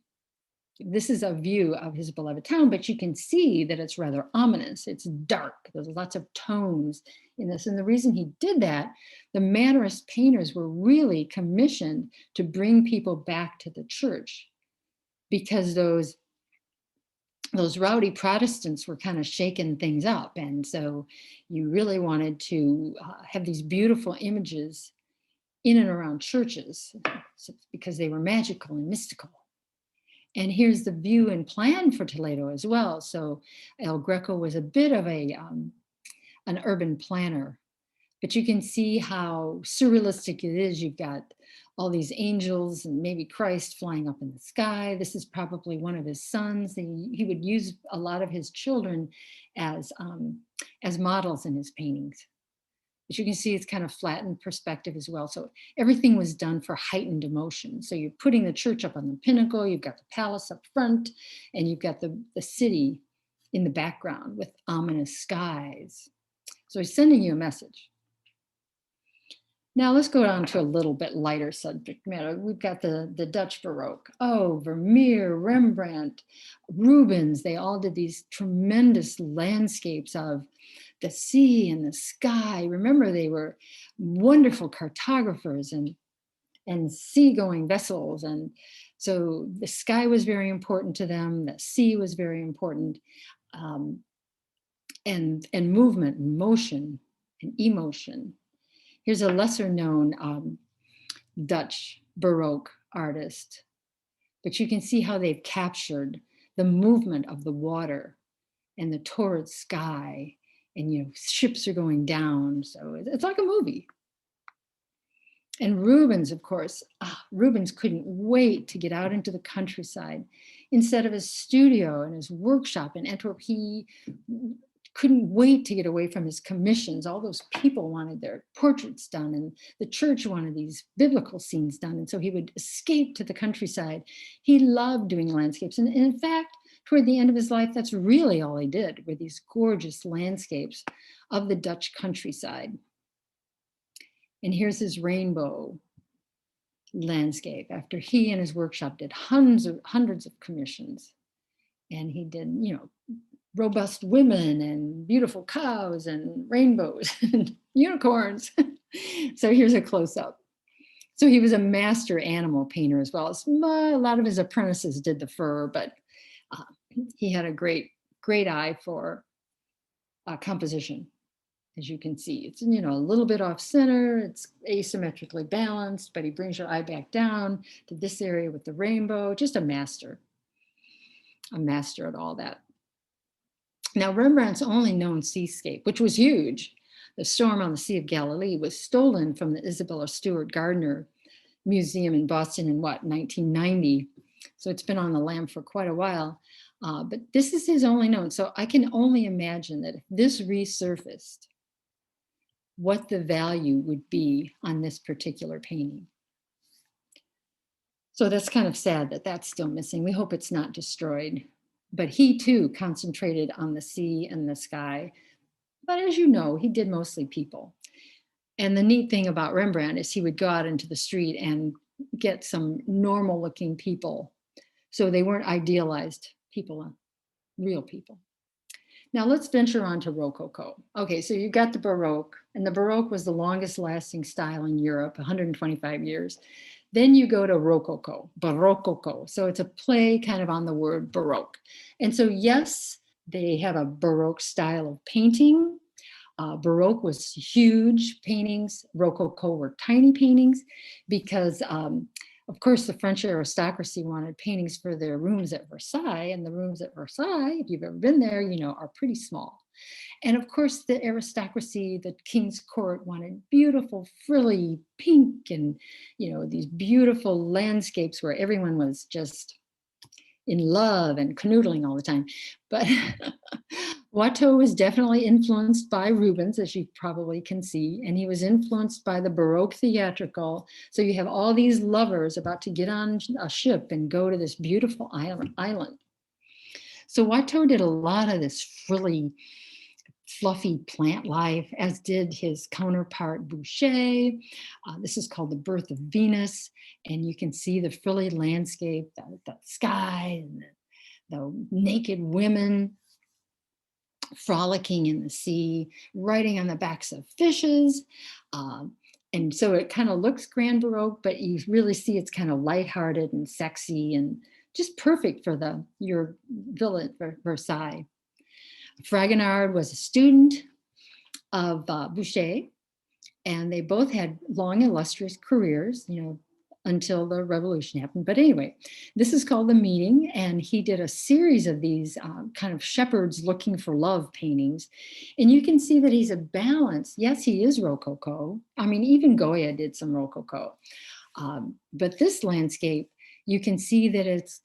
This is a view of his beloved town, but you can see that it's rather ominous. It's dark. There's lots of tones in this. And the reason he did that, the Mannerist painters were really commissioned to bring people back to the church, because those rowdy Protestants were kind of shaking things up. And so you really wanted to have these beautiful images in and around churches because they were magical and mystical. And here's the view and plan for Toledo as well. So El Greco was a bit of an urban planner, but you can see how surrealistic it is. You've got all these angels and maybe Christ flying up in the sky. This is probably one of his sons. He would use a lot of his children as models in his paintings. But you can see it's kind of flattened perspective as well. So everything was done for heightened emotion. So you're putting the church up on the pinnacle, you've got the palace up front, and you've got the city in the background with ominous skies. So he's sending you a message. Now let's go on to a little bit lighter subject matter. We've got the Dutch Baroque. Oh, Vermeer, Rembrandt, Rubens, they all did these tremendous landscapes of the sea and the sky. Remember, they were wonderful cartographers and seagoing vessels. And so the sky was very important to them. The sea was very important. And movement and motion and emotion. Here's a lesser known Dutch Baroque artist, but you can see how they've captured the movement of the water and the torrid sky, and ships are going down. So it's like a movie. And Rubens, of course, Rubens couldn't wait to get out into the countryside. Instead of his studio and his workshop in Antwerp, he couldn't wait to get away from his commissions. All those people wanted their portraits done, and the church wanted these biblical scenes done. And so he would escape to the countryside. He loved doing landscapes. And in fact, toward the end of his life, that's really all he did, were these gorgeous landscapes of the Dutch countryside. And here's his rainbow landscape after he and his workshop did hundreds of commissions. And he did, robust women and beautiful cows and rainbows and unicorns. So here's a close-up. So he was a master animal painter as well. A lot of his apprentices did the fur, but he had a great eye for composition. As you can see, it's a little bit off center, it's asymmetrically balanced, but he brings your eye back down to this area with the rainbow. Just a master at all that. Now, Rembrandt's only known seascape, which was huge, The Storm on the Sea of Galilee, was stolen from the Isabella Stewart Gardner Museum in Boston in 1990. So it's been on the lam for quite a while. But this is his only known. So I can only imagine that if this resurfaced, what the value would be on this particular painting. So that's kind of sad that that's still missing. We hope it's not destroyed. But he too concentrated on the sea and the sky. But as you know, he did mostly people. And the neat thing about Rembrandt is he would go out into the street and get some normal looking people. So they weren't idealized people, real people. Now let's venture on to Rococo. Okay, so you've got the Baroque, and the Baroque was the longest lasting style in Europe, 125 years. Then you go to Rococo, Barococo. So it's a play kind of on the word Baroque. And so yes, they have a Baroque style of painting. Baroque was huge paintings. Rococo were tiny paintings because, of course, the French aristocracy wanted paintings for their rooms at Versailles. And the rooms at Versailles, if you've ever been there, are pretty small. And of course, the aristocracy, the king's court, wanted beautiful, frilly pink and, these beautiful landscapes where everyone was just in love and canoodling all the time. But Watteau was definitely influenced by Rubens, as you probably can see, and he was influenced by the Baroque theatrical. So you have all these lovers about to get on a ship and go to this beautiful island. So Watteau did a lot of this frilly, fluffy plant life, as did his counterpart Boucher. This is called The Birth of Venus, and you can see the frilly landscape, the sky, and the naked women frolicking in the sea, riding on the backs of fishes. And so it kind of looks grand Baroque, but you really see it's kind of lighthearted and sexy and just perfect for your villa at Versailles. Fragonard was a student of Boucher, and they both had long, illustrious careers, until the revolution happened. But anyway, this is called The Meeting, and he did a series of these kind of shepherds looking for love paintings. And you can see that he's a balance. Yes, he is Rococo. I mean, even Goya did some Rococo. But this landscape, you can see that it's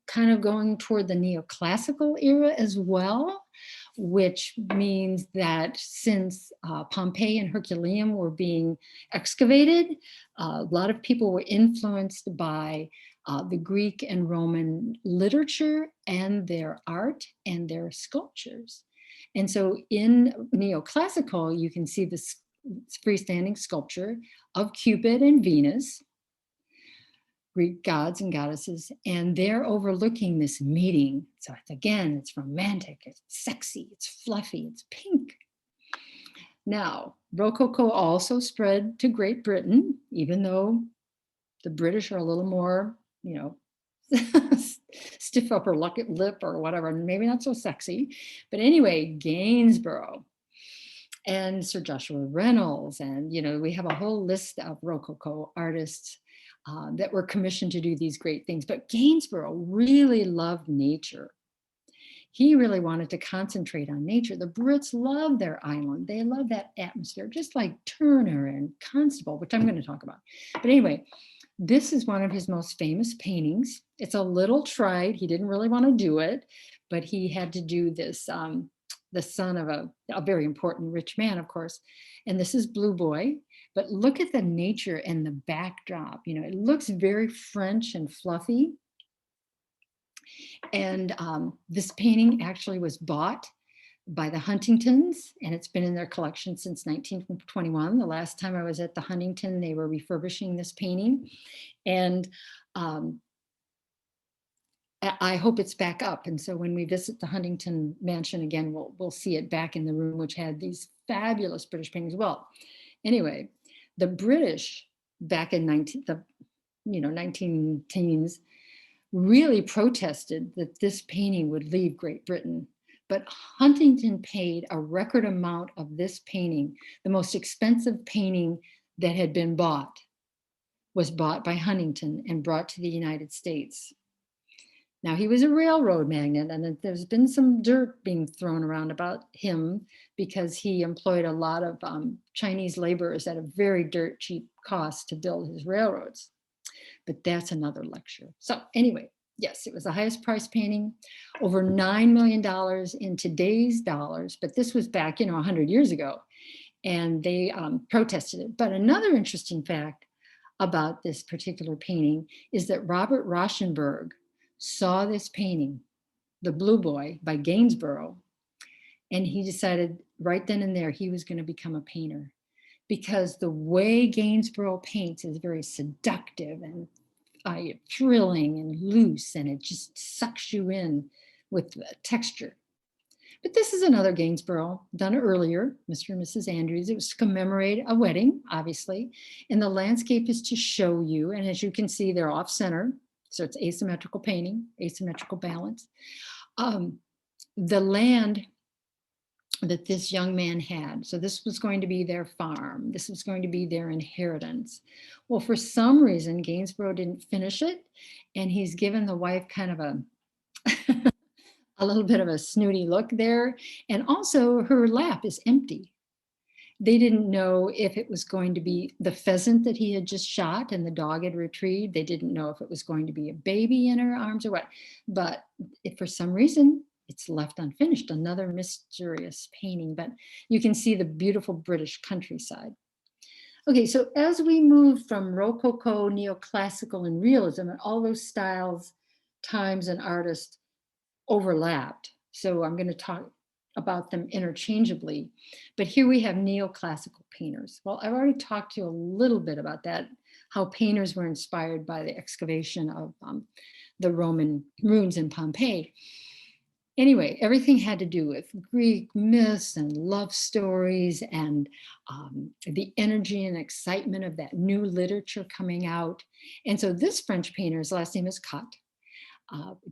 kind of going toward the neoclassical era as well, which means that since Pompeii and Herculaneum were being excavated, a lot of people were influenced by the Greek and Roman literature and their art and their sculptures. And so in neoclassical, you can see freestanding sculpture of Cupid and Venus, Greek gods and goddesses, and they're overlooking this meeting. So it's romantic, it's sexy, it's fluffy, it's pink. Now, Rococo also spread to Great Britain, even though the British are a little more, stiff upper lip or whatever, maybe not so sexy. But anyway, Gainsborough and Sir Joshua Reynolds, and we have a whole list of Rococo artists that were commissioned to do these great things. But Gainsborough really loved nature. He really wanted to concentrate on nature. The Brits love their island. They love that atmosphere, just like Turner and Constable, which I'm going to talk about. But anyway, this is one of his most famous paintings. It's a little tried. He didn't really want to do it, but he had to do this, the son of a very important rich man, of course. And this is Blue Boy. But look at the nature and the backdrop. It looks very French and fluffy. And this painting actually was bought by the Huntingtons, and it's been in their collection since 1921. The last time I was at the Huntington, they were refurbishing this painting. And I hope it's back up. And so when we visit the Huntington mansion again, we'll see it back in the room, which had these fabulous British paintings. Well, anyway, the British back in 19 teens really protested that this painting would leave Great Britain. But Huntington paid a record amount of this painting. The most expensive painting that had been bought was bought by Huntington and brought to the United States. Now, he was a railroad magnate, and there's been some dirt being thrown around about him because he employed a lot of Chinese laborers at a very dirt cheap cost to build his railroads. But that's another lecture. So anyway, yes, it was the highest priced painting, over $9 million in today's dollars, but this was back, 100 years ago, and they protested it. But another interesting fact about this particular painting is that Robert Rauschenberg saw this painting, The Blue Boy by Gainsborough, and he decided right then and there he was going to become a painter, because the way Gainsborough paints is very seductive and thrilling and loose, and it just sucks you in with the texture. But this is another Gainsborough done earlier, Mr. and Mrs. Andrews. It was to commemorate a wedding, obviously, and the landscape is to show you, and as you can see, they're off center, so it's asymmetrical painting, asymmetrical balance. The land that this young man had. So this was going to be their farm. This was going to be their inheritance. Well, for some reason, Gainsborough didn't finish it, and he's given the wife kind of a little bit of a snooty look there. And also her lap is empty. They didn't know if it was going to be the pheasant that he had just shot and the dog had retrieved. They didn't know if it was going to be a baby in her arms or what. But if for some reason, it's left unfinished, another mysterious painting, but you can see the beautiful British countryside. Okay, so as we move from Rococo, Neoclassical, and Realism, and all those styles, times, and artists overlapped. So I'm going to talk about them interchangeably, but here we have neoclassical painters. Well, I've already talked to you a little bit about that, how painters were inspired by the excavation of the Roman ruins in Pompeii. Anyway, everything had to do with Greek myths and love stories and the energy and excitement of that new literature coming out. And so this French painter, his last name is Cut,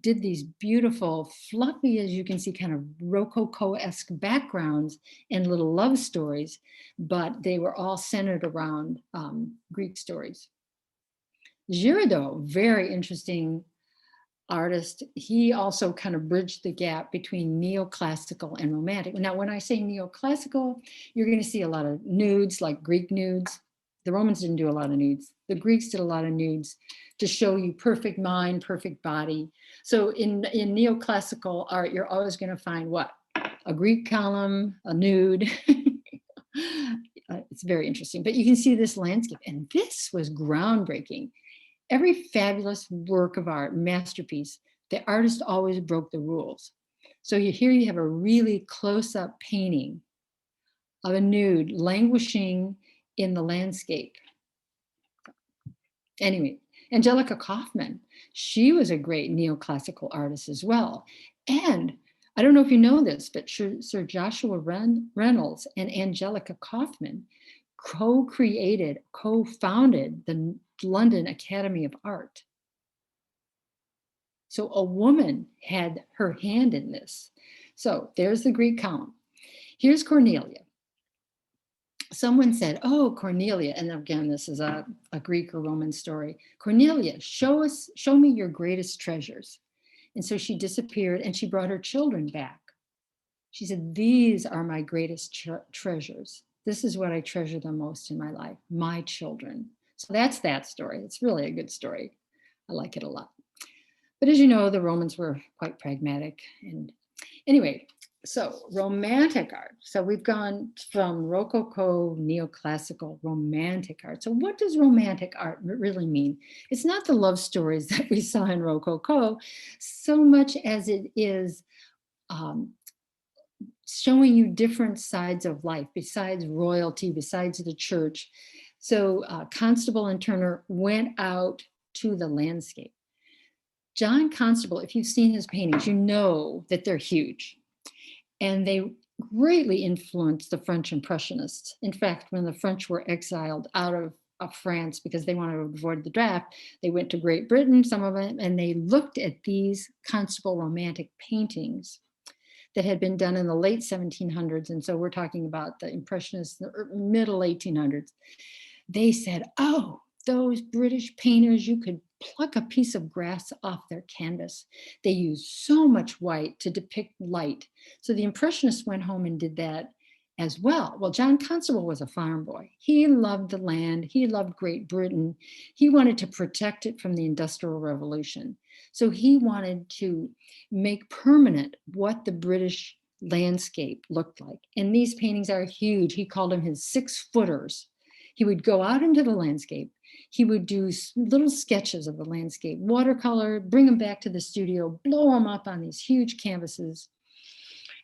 did these beautiful, fluffy, as you can see, kind of Rococo-esque backgrounds and little love stories, but they were all centered around Greek stories. Zerado, very interesting artist, he also kind of bridged the gap between neoclassical and romantic. Now, when I say neoclassical, you're going to see a lot of nudes, like Greek nudes. The Romans didn't do a lot of nudes. The Greeks did a lot of nudes to show you perfect mind, perfect body. So in neoclassical art, you're always going to find what? A Greek column, a nude. It's very interesting. But you can see this landscape, and this was groundbreaking. Every fabulous work of art, masterpiece, the artist always broke the rules. So here you have a really close-up painting of a nude languishing in the landscape. Anyway, Angelica Kaufman, she was a great neoclassical artist as well. And I don't know if you know this, but Sir Joshua Reynolds and Angelica Kaufman co-created, co-founded the London Academy of Art. So a woman had her hand in this. So there's the Greek count. Here's Cornelia. Someone said, oh, Cornelia, and again, this is a Greek or Roman story. Cornelia, show me your greatest treasures. And so she disappeared and she brought her children back. She said, these are my greatest treasures. This is what I treasure the most in my life, my children. So that's that story. It's really a good story. I like it a lot. But as you know, the Romans were quite pragmatic. And anyway, so romantic art. So we've gone from Rococo, neoclassical, romantic art. So what does romantic art really mean? It's not the love stories that we saw in Rococo so much as it is showing you different sides of life besides royalty, besides the church. So Constable and Turner went out to the landscape. John Constable, if you've seen his paintings, you know that they're huge. And they greatly influenced the French Impressionists. In fact, when the French were exiled out of France because they wanted to avoid the draft, they went to Great Britain, some of them, and they looked at these Constable romantic paintings that had been done in the late 1700s. And so we're talking about the Impressionists, the middle 1800s. They said, oh, those British painters, you could pluck a piece of grass off their canvas. They used so much white to depict light. So the Impressionists went home and did that as well. Well, John Constable was a farm boy. He loved the land. He loved Great Britain. He wanted to protect it from the Industrial Revolution. So he wanted to make permanent what the British landscape looked like. And these paintings are huge. He called them his 6-footers. He would go out into the landscape. He would do little sketches of the landscape, watercolor, bring them back to the studio, blow them up on these huge canvases.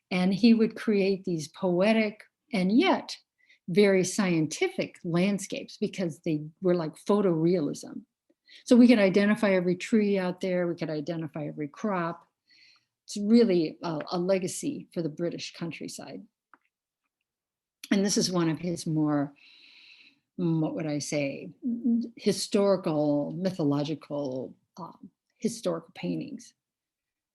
And he would create these poetic and yet very scientific landscapes because they were like photorealism. So we could identify every tree out there. We could identify every crop. It's really a legacy for the British countryside. And this is one of his more, what would I say, historical, mythological, historical paintings.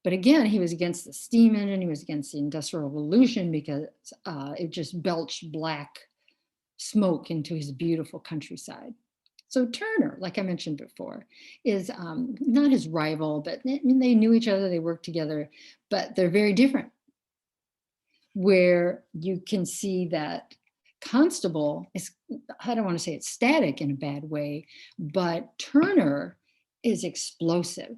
But again, he was against the steam engine. He was against the Industrial Revolution because it just belched black smoke into his beautiful countryside. So Turner, like I mentioned before, is not his rival, but I mean, they knew each other, they worked together, but they're very different. Where you can see that Constable is, I don't want to say it's static in a bad way, but Turner is explosive.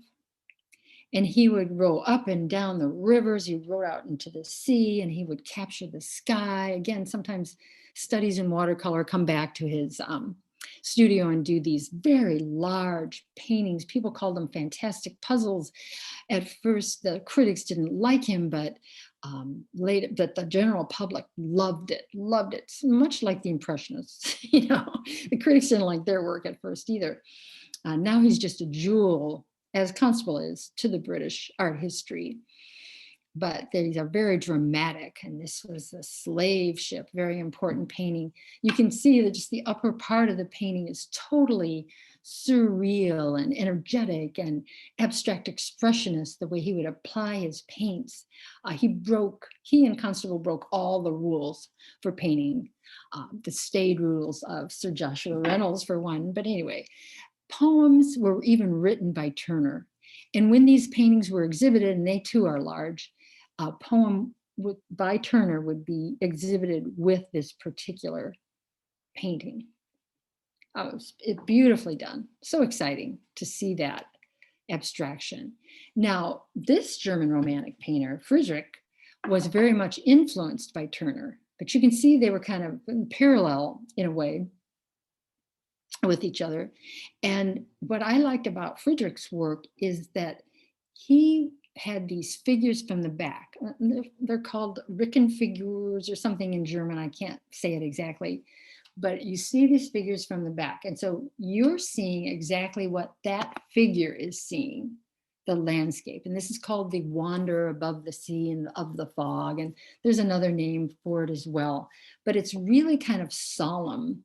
And he would row up and down the rivers, he would row out into the sea, and he would capture the sky. Again, sometimes studies in watercolor come back to his studio and do these very large paintings. People called them fantastic puzzles. At first, the critics didn't like him, but later, but the general public loved it, much like the Impressionists. You know, the critics didn't like their work at first either. Now he's just a jewel, as Constable is, to the British art history. But these are very dramatic, and this was a slave ship, very important painting. You can see that just the upper part of the painting is totally surreal and energetic and abstract expressionist, the way he would apply his paints. He and Constable broke all the rules for painting, the staid rules of Sir Joshua Reynolds for one, but anyway, poems were even written by Turner. And when these paintings were exhibited, and they too are large, a poem by Turner would be exhibited with this particular painting. Oh, it's beautifully done. So exciting to see that abstraction. Now, this German Romantic painter, Friedrich, was very much influenced by Turner, but you can see they were kind of parallel in a way with each other. And what I liked about Friedrich's work is that he had these figures from the back. They're called Rickenfigures or something in German. I can't say it exactly, but you see these figures from the back. And so you're seeing exactly what that figure is seeing, the landscape. And this is called the wander above the sea and of the fog. And there's another name for it as well, but it's really kind of solemn.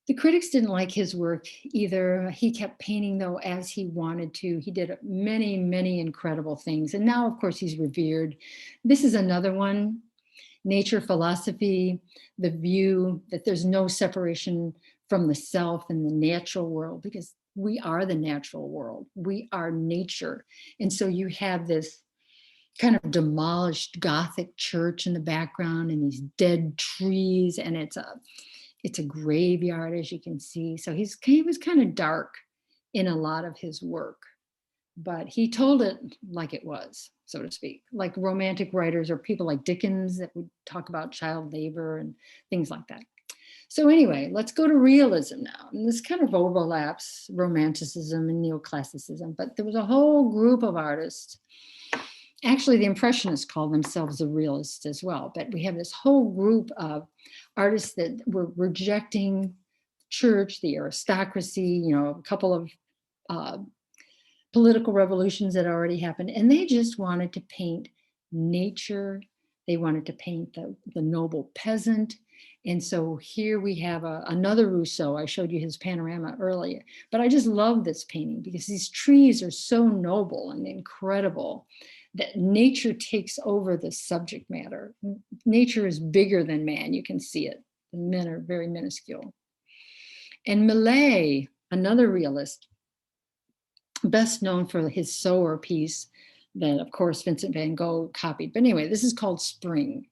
The critics didn't like his work either. He kept painting, though, as he wanted to. He did many, many incredible things. And now, of course, he's revered. This is another one, nature philosophy, the view that there's no separation from the self and the natural world, because we are the natural world. We are nature. And so you have this kind of demolished Gothic church in the background and these dead trees, and it's a graveyard, as you can see. So he was kind of dark in a lot of his work, but he told it like it was, so to speak, like romantic writers or people like Dickens that would talk about child labor and things like that. So anyway, let's go to realism now. And this kind of overlaps romanticism and neoclassicism, but there was a whole group of artists. Actually, the Impressionists call themselves the realists as well, but we have this whole group of artists that were rejecting church, the aristocracy, a couple of political revolutions that already happened, and they just wanted to paint nature. They wanted to paint the noble peasant. And so here we have another Rousseau. I showed you his panorama earlier, but I just love this painting because these trees are so noble and incredible that nature takes over the subject matter. Nature is bigger than man. You can see it. The men are very minuscule. And Millet, another realist, best known for his Sower piece that, of course, Vincent van Gogh copied. But anyway, this is called Spring.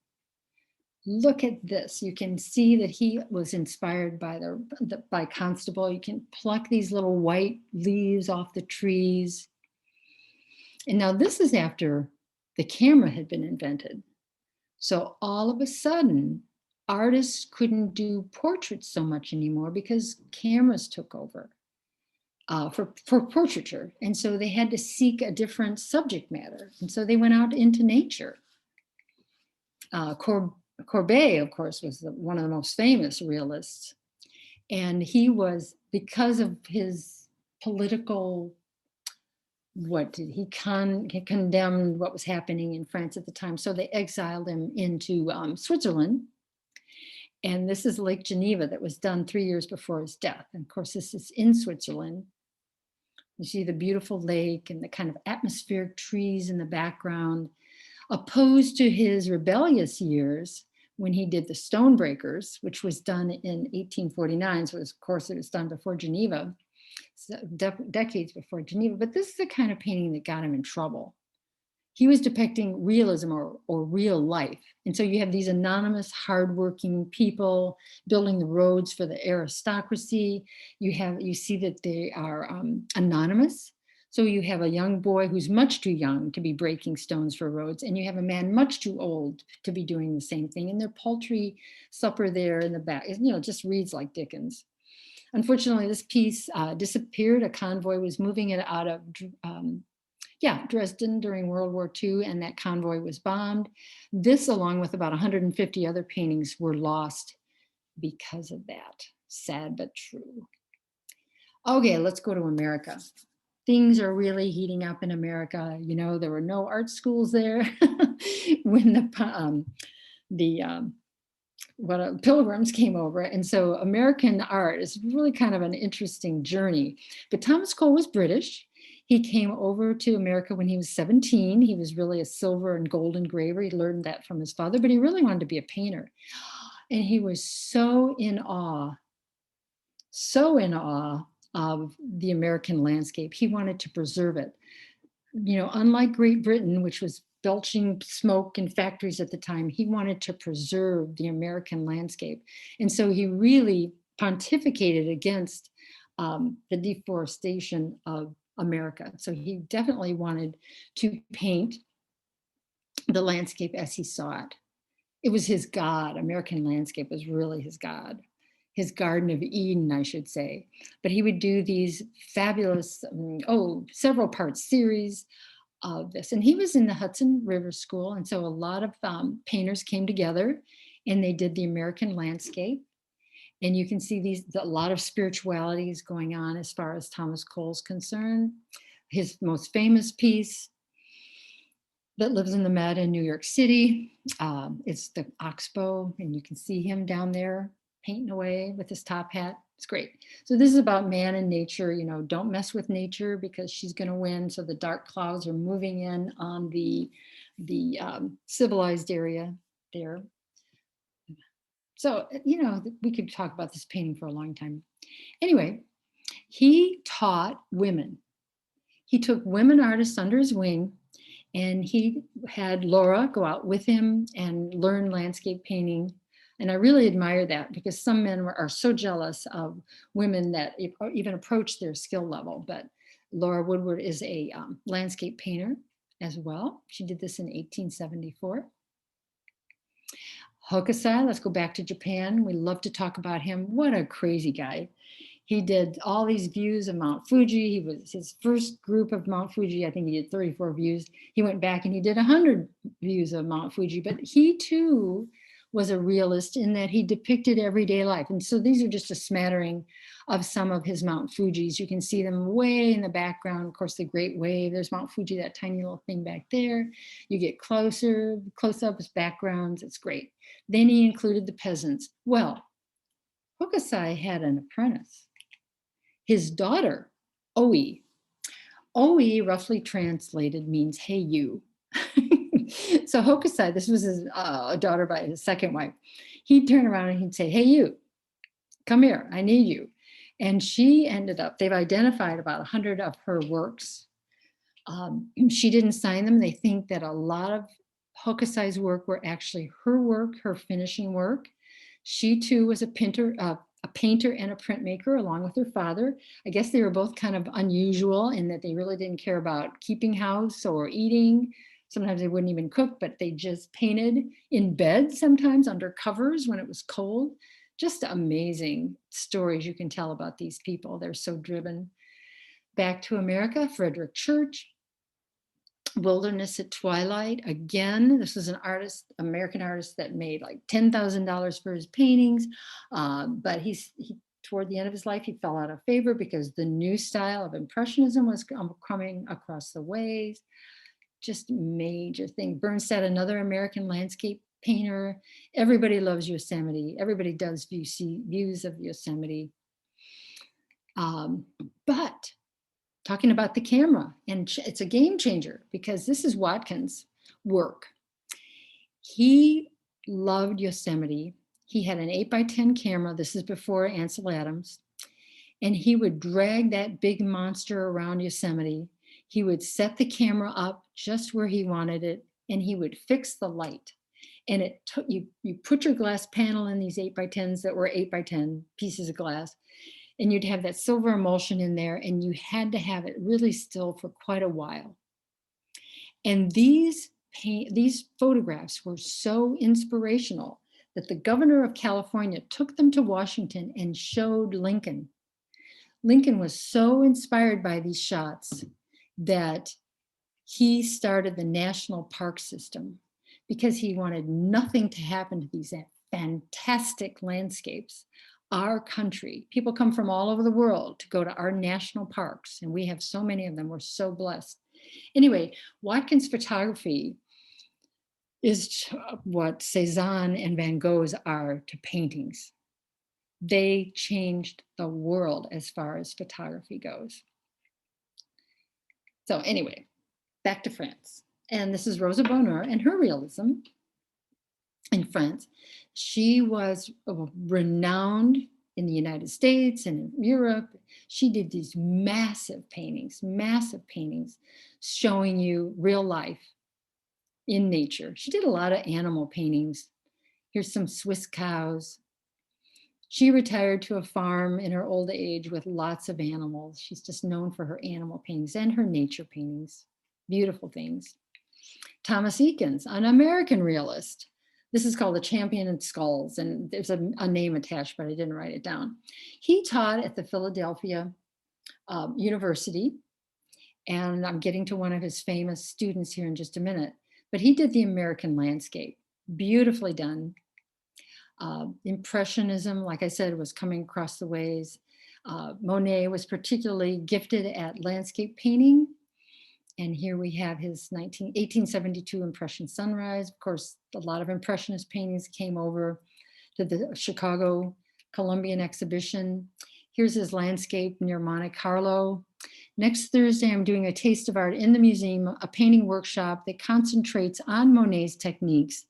Look at this. You can see that he was inspired by Constable. You can pluck these little white leaves off the trees. And now this is after the camera had been invented. So all of a sudden, artists couldn't do portraits so much anymore because cameras took over for portraiture. And so they had to seek a different subject matter. And so they went out into nature. Courbet, of course, was one of the most famous realists. And he was, because of his political, he condemned what was happening in France at the time. So they exiled him into Switzerland. And this is Lake Geneva that was done 3 years before his death. And of course, this is in Switzerland. You see the beautiful lake and the kind of atmospheric trees in the background, opposed to his rebellious years when he did the Stonebreakers, which was done in 1849. So of course it was done before Geneva, so decades before Geneva. But this is the kind of painting that got him in trouble. He was depicting realism or real life. And so you have these anonymous, hardworking people building the roads for the aristocracy. You see that they are anonymous. So you have a young boy who's much too young to be breaking stones for roads, and you have a man much too old to be doing the same thing. And their paltry supper there in the back, just reads like Dickens. Unfortunately, this piece disappeared. A convoy was moving it out of Dresden during World War II, and that convoy was bombed. This, along with about 150 other paintings, were lost because of that. Sad but true. Okay, let's go to America. Things are really heating up in America. There were no art schools there when the pilgrims came over. And so American art is really kind of an interesting journey. But Thomas Cole was British. He came over to America when he was 17. He was really a silver and gold engraver. He learned that from his father, but he really wanted to be a painter. And he was so in awe of the American landscape. He wanted to preserve it. Unlike Great Britain, which was belching smoke in factories at the time, he wanted to preserve the American landscape. And so he really pontificated against the deforestation of America. So he definitely wanted to paint the landscape as he saw it. It was his God. American landscape was really his God. His Garden of Eden, I should say. But he would do these fabulous, several part series of this. And he was in the Hudson River School. And so a lot of painters came together and they did the American landscape. And you can see a lot of spirituality is going on as far as Thomas Cole's concerned. His most famous piece that lives in the Met in New York City is the Oxbow. And you can see him down there painting away with his top hat. It's great. So this is about man and nature. You know, don't mess with nature because she's going to win. So the dark clouds are moving in on the civilized area there. So, you know, we could talk about this painting for a long time. Anyway, he taught women. He took women artists under his wing, and he had Laura go out with him and learn landscape painting. And I really admire that because some men are so jealous of women that even approach their skill level. But Laura Woodward is a landscape painter as well. She did this in 1874. Hokusai, let's go back to Japan. We love to talk about him. What a crazy guy. He did all these views of Mount Fuji. He was his first group of Mount Fuji. I think he did 34 views. He went back and he did 100 views of Mount Fuji, but he too was a realist in that he depicted everyday life. And so these are just a smattering of some of his Mount Fujis. You can see them way in the background. Of course, the Great Wave, there's Mount Fuji, that tiny little thing back there. You get closer, close-ups, backgrounds, it's great. Then he included the peasants. Well, Hokusai had an apprentice. His daughter, Oi. Oi, roughly translated, means, hey, you. So Hokusai, this was his daughter by his second wife. He'd turn around and he'd say, hey, you, come here, I need you. And she ended up, they've identified about 100 of her works. She didn't sign them. They think that a lot of Hokusai's work were actually her work, her finishing work. She too was a painter and a printmaker along with her father. I guess they were both kind of unusual in that they really didn't care about keeping house or eating. Sometimes they wouldn't even cook, but they just painted in bed, sometimes under covers when it was cold. Just amazing stories you can tell about these people. They're so driven. Back to America, Frederick Church, Wilderness at Twilight. Again, this was an artist, American artist that made like $10,000 for his paintings. But toward the end of his life, he fell out of favor because the new style of Impressionism was coming across the ways. Just major thing. Bernstein, another American landscape painter. Everybody loves Yosemite. Everybody does views of Yosemite. But talking about the camera, and it's a game changer because this is Watkins' work. He loved Yosemite. He had an 8x10 camera. This is before Ansel Adams. And he would drag that big monster around Yosemite. He would set the camera up just where he wanted it, and he would fix the light. And it took you put your glass panel in these 8x10s that were 8x10 pieces of glass, and you'd have that silver emulsion in there, and you had to have it really still for quite a while. And these photographs were so inspirational that the governor of California took them to Washington and showed Lincoln. Lincoln was so inspired by these shots that he started the national park system because he wanted nothing to happen to these fantastic landscapes. Our country, people come from all over the world to go to our national parks, and we have so many of them. We're so blessed. Anyway, Watkins' photography is what Cézanne and Van Gogh's are to paintings. They changed the world as far as photography goes. So anyway, back to France. And this is Rosa Bonheur and her realism in France. She was renowned in the United States and in Europe. She did these massive paintings showing you real life in nature. She did a lot of animal paintings. Here's some Swiss cows. She retired to a farm in her old age with lots of animals. She's just known for her animal paintings and her nature paintings. Beautiful things. Thomas Eakins, an American realist. This is called The Champion in Skulls, and there's a name attached, but I didn't write it down. He taught at the Philadelphia University, And I'm getting to one of his famous students here in just a minute. But he did the American landscape, beautifully done. Impressionism, like I said, was coming across the ways. Monet was particularly gifted at landscape painting. And here we have his 1872 Impression Sunrise. Of course, a lot of Impressionist paintings came over to the Chicago Columbian exhibition. Here's his landscape near Monte Carlo. Next Thursday, I'm doing a taste of art in the museum, a painting workshop that concentrates on Monet's techniques,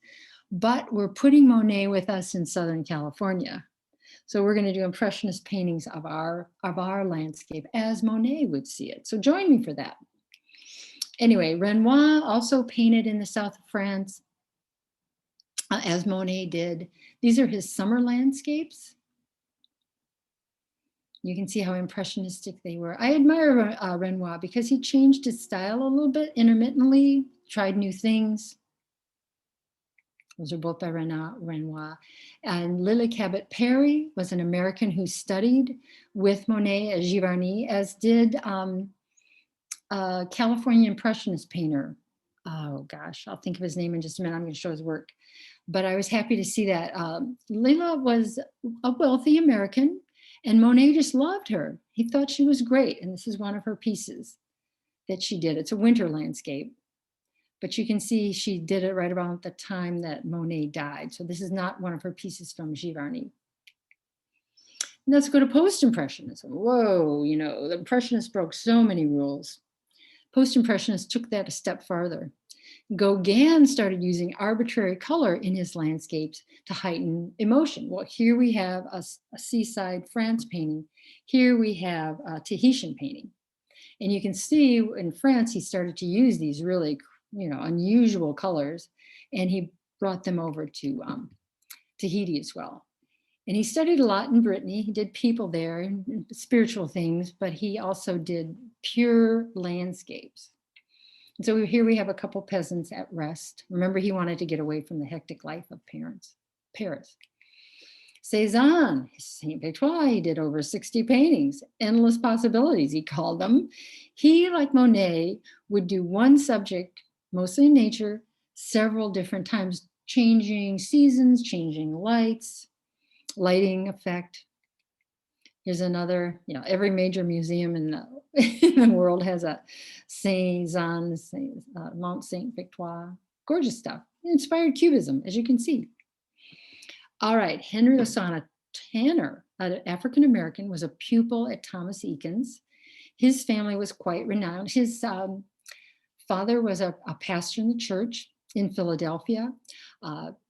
but we're putting Monet with us in Southern California. So we're going to do Impressionist paintings of our landscape as Monet would see it. So join me for that. Anyway, Renoir also painted in the south of France, as Monet did. These are his summer landscapes. You can see how impressionistic they were. I admire Renoir because he changed his style a little bit intermittently, tried new things. Those are both by Renoir. And Lily Cabot Perry was an American who studied with Monet at Giovanni, as did California Impressionist painter. Oh gosh, I'll think of his name in just a minute. I'm going to show his work. But I was happy to see that. Lila was a wealthy American, and Monet just loved her. He thought she was great, and this is one of her pieces that she did. It's a winter landscape, but you can see she did it right around the time that Monet died. So this is not one of her pieces from Giovanni. And let's go to Post-Impressionism. Whoa, you know, the Impressionists broke so many rules. Post-Impressionists took that a step farther. Gauguin started using arbitrary color in his landscapes to heighten emotion. Well, here we have a seaside France painting. Here we have a Tahitian painting. And you can see in France, he started to use these really, you know, unusual colors, and he brought them over to Tahiti as well. And he studied a lot in Brittany. He did people there and spiritual things, but he also did pure landscapes. And so here we have a couple peasants at rest. Remember, he wanted to get away from the hectic life of Paris. Cézanne, Saint Victoire, he did over 60 paintings, endless possibilities, he called them. He, like Monet, would do one subject, mostly in nature, several different times, changing seasons, changing lights, lighting effect. Here's another, you know, every major museum in the world has a Cézanne, Mount Saint Victoire. Gorgeous stuff. It inspired Cubism, as you can see. All right, Henry Osana Tanner, an African-American, was a pupil at Thomas Eakins. His family was quite renowned. His father was a pastor in the church in Philadelphia.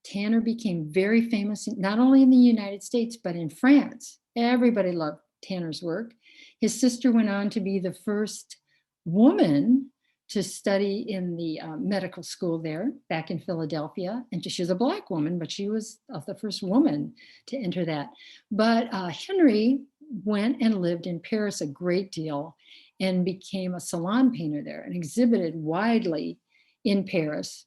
Tanner became very famous, not only in the United States, but in France. Everybody loved Tanner's work. His sister went on to be the first woman to study in the medical school there back in Philadelphia. And she was a Black woman, but she was the first woman to enter that. But Henry went and lived in Paris a great deal and became a salon painter there and exhibited widely in Paris.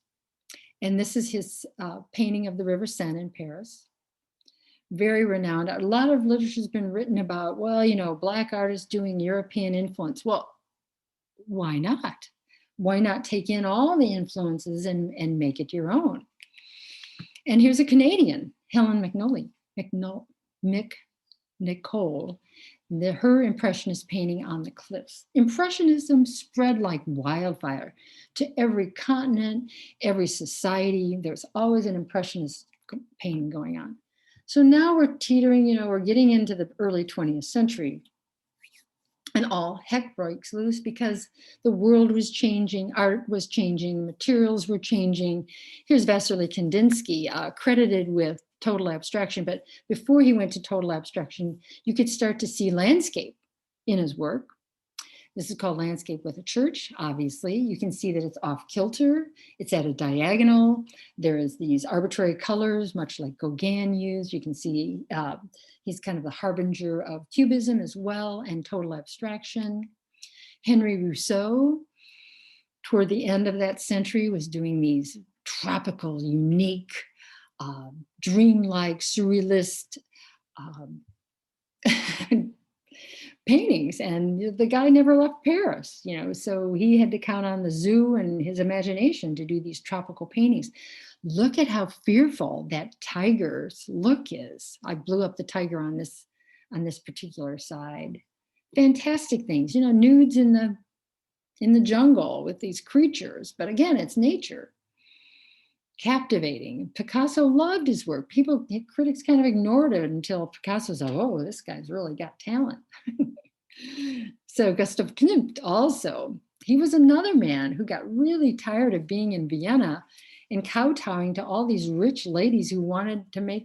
And this is his painting of the River Seine in Paris. Very renowned. A lot of literature has been written about, well, you know, Black artists doing European influence. Well, why not? Why not take in all the influences and make it your own? And here's a Canadian, Helen Nicole, her Impressionist painting on the cliffs. Impressionism spread like wildfire to every continent, every society. There's always an Impressionist painting going on. So now we're teetering, you know, we're getting into the early 20th century. And all heck breaks loose because the world was changing, art was changing, materials were changing. Here's Vasily Kandinsky, credited with total abstraction. But before he went to total abstraction, you could start to see landscape in his work. This is called Landscape with a Church, obviously. You can see that it's off kilter. It's at a diagonal. There is these arbitrary colors, much like Gauguin used. You can see he's kind of the harbinger of Cubism as well and total abstraction. Henry Rousseau, toward the end of that century, was doing these tropical, unique, dreamlike, surrealist paintings, and the guy never left Paris, so he had to count on the zoo and his imagination to do these tropical paintings. Look at how fearful that tiger's look is. I blew up the tiger on this particular side. Fantastic things, nudes in the jungle with these creatures, but again, it's nature. Captivating. Picasso loved his work. Critics kind of ignored it until Picasso said, oh, this guy's really got talent. So Gustav Klimt also, he was another man who got really tired of being in Vienna and kowtowing to all these rich ladies who wanted to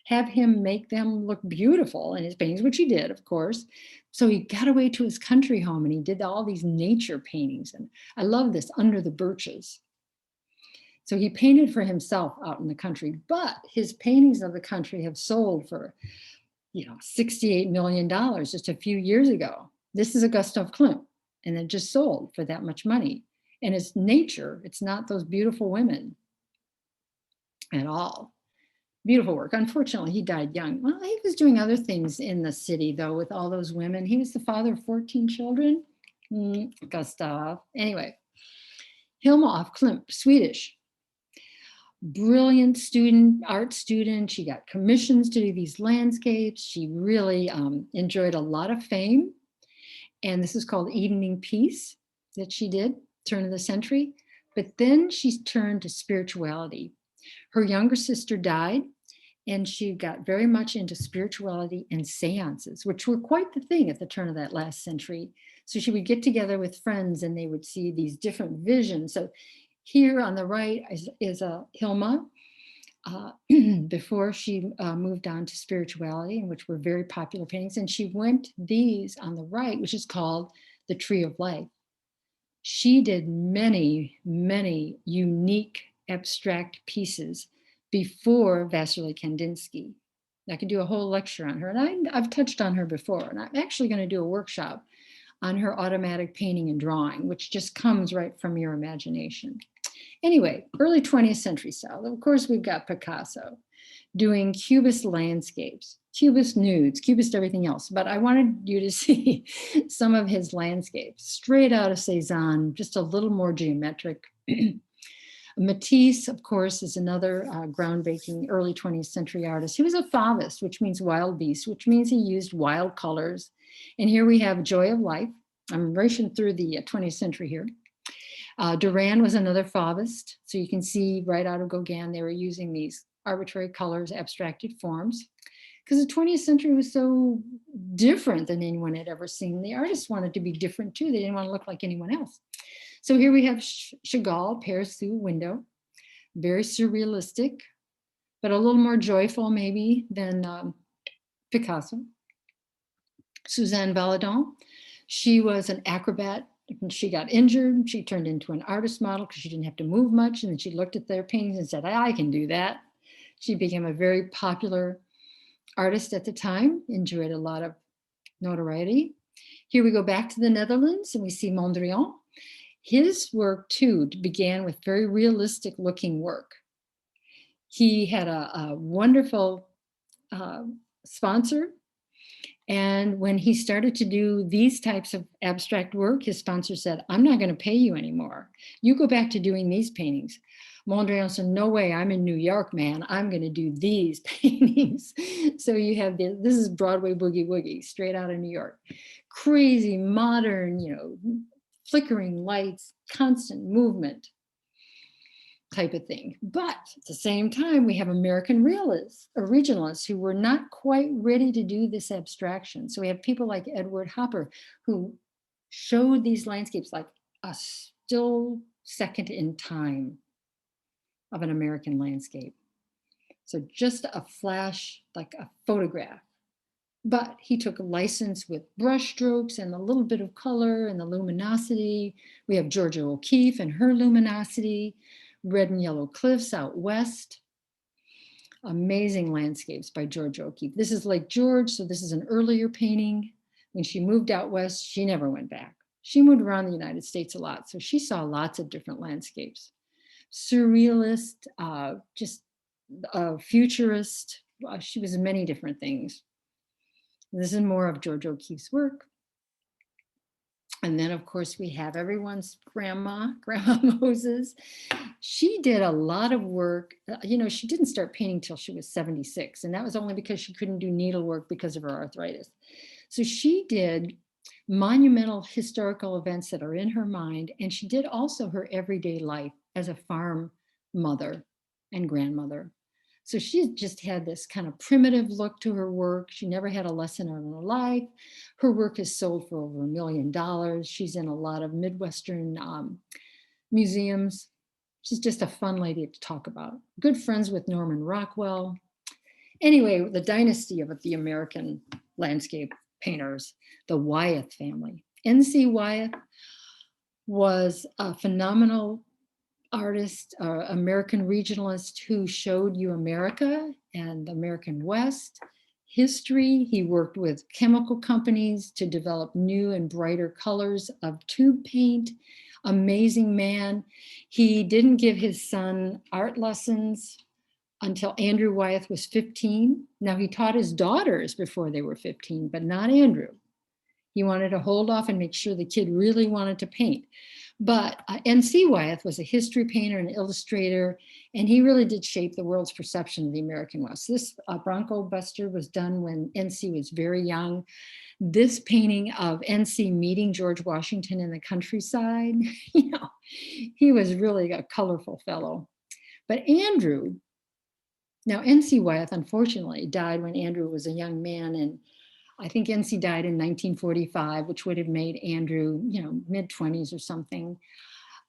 have him make them look beautiful in his paintings, which he did, of course. So he got away to his country home and he did all these nature paintings. And I love this, Under the Birches. So he painted for himself out in the country, but his paintings of the country have sold for, $68 million just a few years ago. This is a Gustav Klimt, and it just sold for that much money. And it's nature. It's not those beautiful women at all. Beautiful work. Unfortunately, he died young. Well, he was doing other things in the city, though, with all those women. He was the father of 14 children. Gustav. Anyway, Hilma af Klint, Swedish. Brilliant art student. She got commissions to do these landscapes. She really enjoyed a lot of fame. And this is called Evening Peace that she did, turn of the century. But then she turned to spirituality. Her younger sister died, and she got very much into spirituality and seances, which were quite the thing at the turn of that last century. So she would get together with friends and they would see these different visions. So here on the right is a Hilma before she moved on to spirituality, which were very popular paintings. And she went these on the right, which is called the Tree of Life. She did many, many unique abstract pieces before Vasily Kandinsky. I could do a whole lecture on her, and I've touched on her before, and I'm actually going to do a workshop on her automatic painting and drawing, which just comes right from your imagination. Anyway, early 20th century style. Of course, we've got Picasso doing Cubist landscapes, Cubist nudes, Cubist everything else. But I wanted you to see some of his landscapes, straight out of Cézanne, just a little more geometric. Matisse, of course, is another groundbreaking early 20th century artist. He was a Fauvist, which means wild beast, which means he used wild colors. And here we have Joy of Life. I'm racing through the 20th century here. Duran was another Fauvist. So you can see right out of Gauguin, they were using these arbitrary colors, abstracted forms. Because the 20th century was so different than anyone had ever seen. The artists wanted to be different too. They didn't want to look like anyone else. So here we have Chagall, Paris through window, very surrealistic, but a little more joyful maybe than Picasso. Suzanne Valadon, she was an acrobat. She got injured. She turned into an artist model because she didn't have to move much. And then she looked at their paintings and said, I can do that. She became a very popular artist at the time, enjoyed a lot of notoriety. Here we go back to the Netherlands and we see Mondrian. His work too began with very realistic looking work. He had a wonderful sponsor. And when he started to do these types of abstract work, his sponsor said, I'm not going to pay you anymore. You go back to doing these paintings. Mondrian said, no way, I'm in New York, man. I'm going to do these paintings. So you have this is Broadway Boogie Woogie, straight out of New York. Crazy, modern, flickering lights, constant movement type of thing. But at the same time, we have American realists or regionalists who were not quite ready to do this abstraction. So we have people like Edward Hopper who showed these landscapes like a still second in time of an American landscape. So just a flash, like a photograph. But he took a license with brush strokes and a little bit of color and the luminosity. We have Georgia O'Keeffe and her luminosity, red and yellow cliffs out west. Amazing landscapes by Georgia O'Keeffe. This is Lake George, so this is an earlier painting. When she moved out west, she never went back. She moved around the United States a lot, so she saw lots of different landscapes. Surrealist, just a futurist. She was many different things. This is more of Georgia O'Keeffe's work. And then, of course, we have everyone's grandma, Grandma Moses. She did a lot of work. You know, she didn't start painting till she was 76, and that was only because she couldn't do needlework because of her arthritis. So she did monumental historical events that are in her mind, and she did also her everyday life as a farm mother and grandmother. So she just had this kind of primitive look to her work. She never had a lesson in her life. Her work is sold for over $1 million. She's in a lot of Midwestern museums. She's just a fun lady to talk about. Good friends with Norman Rockwell. Anyway, the dynasty of the American landscape painters, the Wyeth family. N.C. Wyeth was a phenomenal artist, American regionalist who showed you America and the American West, history. He worked with chemical companies to develop new and brighter colors of tube paint. Amazing man. He didn't give his son art lessons until Andrew Wyeth was 15. Now, he taught his daughters before they were 15, but not Andrew. He wanted to hold off and make sure the kid really wanted to paint. But N.C. Wyeth was a history painter and illustrator, and he really did shape the world's perception of the American West. This Bronco Buster was done when N.C. was very young. This painting of N.C. meeting George Washington in the countryside, you know, he was really a colorful fellow. But Andrew, now N.C. Wyeth unfortunately died when Andrew was a young man, and I think NC died in 1945, which would have made Andrew, you know, mid-20s or something.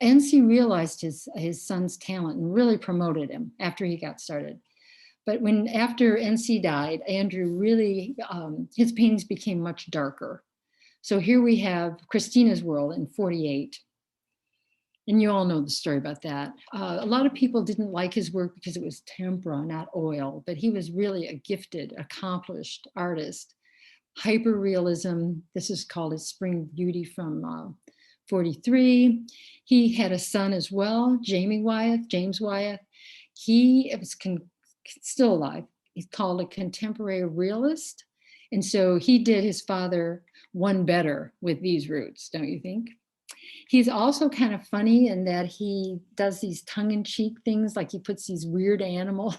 NC realized his son's talent and really promoted him after he got started. But after NC died, Andrew really, his paintings became much darker. So here we have Christina's World in 48. And you all know the story about that. A lot of people didn't like his work because it was tempera, not oil, but he was really a gifted, accomplished artist. Hyperrealism, this is called his Spring Beauty from 43. He had a son as well, James Wyeth. He was still alive. He's called a contemporary realist. And so he did his father one better with these roots, don't you think? He's also kind of funny in that he does these tongue-in-cheek things, like he puts these weird animals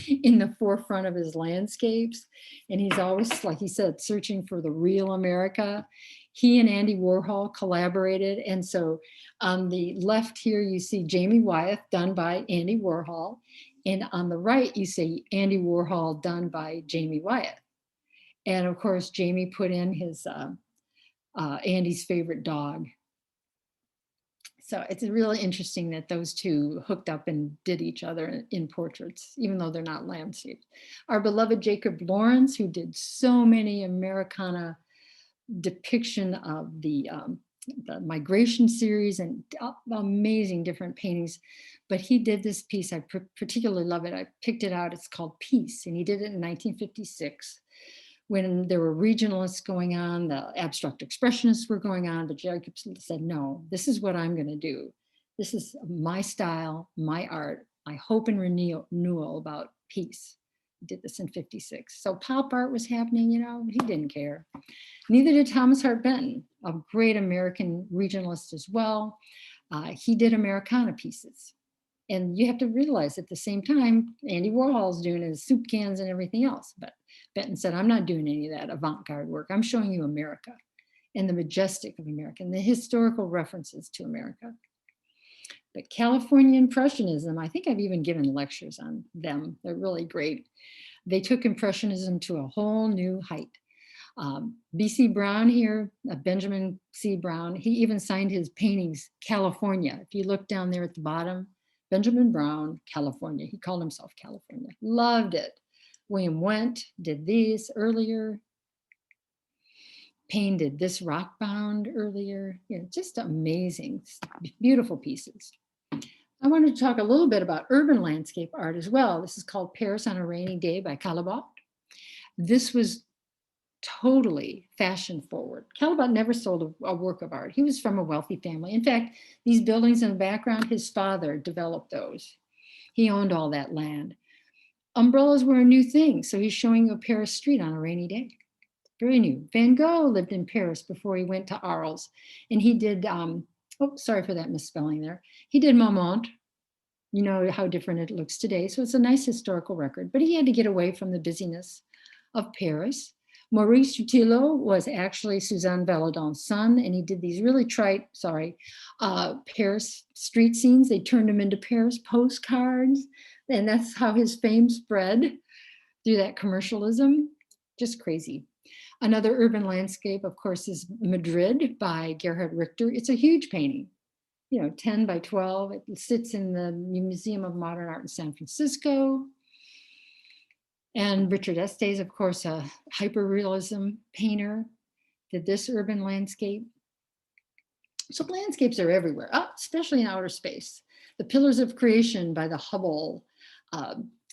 in the forefront of his landscapes. And he's always, like he said, searching for the real America. He and Andy Warhol collaborated. And so on the left here, you see Jamie Wyeth done by Andy Warhol. And on the right, you see Andy Warhol done by Jamie Wyeth. And of course, Jamie put in his Andy's favorite dog. So it's really interesting that those two hooked up and did each other in portraits, even though they're not landscapes. Our beloved Jacob Lawrence, who did so many Americana depiction of the migration series and amazing different paintings. But he did this piece, I particularly love it. I picked it out, it's called Peace, and he did it in 1956. When there were regionalists going on, the abstract expressionists were going on, but Jacob said, no, this is what I'm going to do. This is my style, my art, my hope and renewal about peace. He did this in 56. So pop art was happening, you know, he didn't care. Neither did Thomas Hart Benton, a great American regionalist as well. He did Americana pieces. And you have to realize at the same time, Andy Warhol's doing his soup cans and everything else. But Benton said, I'm not doing any of that avant-garde work. I'm showing you America and the majestic of America and the historical references to America. But California Impressionism, I think I've even given lectures on them. They're really great. They took Impressionism to a whole new height. B.C. Brown here, Benjamin C. Brown, he even signed his paintings, California. If you look down there at the bottom, Benjamin Brown, California. He called himself California. Loved it. William Wendt did these earlier. Payne did this Rockbound earlier. You know, just amazing, beautiful pieces. I wanted to talk a little bit about urban landscape art as well. This is called Paris on a Rainy Day by Caillebotte. This was totally fashion forward. Caillebotte never sold a work of art. He was from a wealthy family. In fact, these buildings in the background, his father developed those. He owned all that land. Umbrellas were a new thing, so he's showing you a Paris street on a rainy day. very new. Van Gogh lived in Paris before he went to Arles, and he did, oh, sorry for that misspelling there. He did Montmartre. You know how different it looks today. So it's a nice historical record, but he had to get away from the busyness of Paris. Maurice Dutillo was actually Suzanne Valadon's son, and he did these really trite, Paris street scenes. They turned him into Paris postcards, and that's how his fame spread through that commercialism. Just crazy. Another urban landscape, of course, is Madrid by Gerhard Richter. It's a huge painting, 10 by 12. It sits in the Museum of Modern Art in San Francisco. And Richard Estes, of course, a hyperrealism painter, did this urban landscape. So landscapes are everywhere, especially in outer space. The Pillars of Creation by the Hubble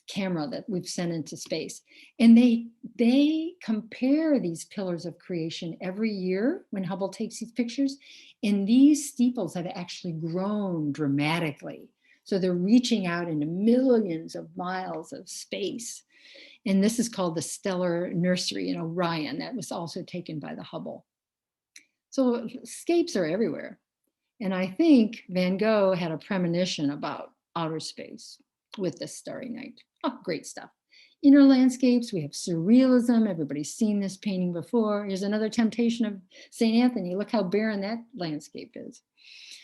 camera that we've sent into space. And they compare these pillars of creation every year when Hubble takes these pictures. And these steeples have actually grown dramatically. So they're reaching out into millions of miles of space. And this is called the Stellar Nursery in Orion. That was also taken by the Hubble. So scapes are everywhere. And I think Van Gogh had a premonition about outer space with this Starry Night. Oh, great stuff. Inner landscapes, we have surrealism. Everybody's seen this painting before. Here's another Temptation of St. Anthony. Look how barren that landscape is.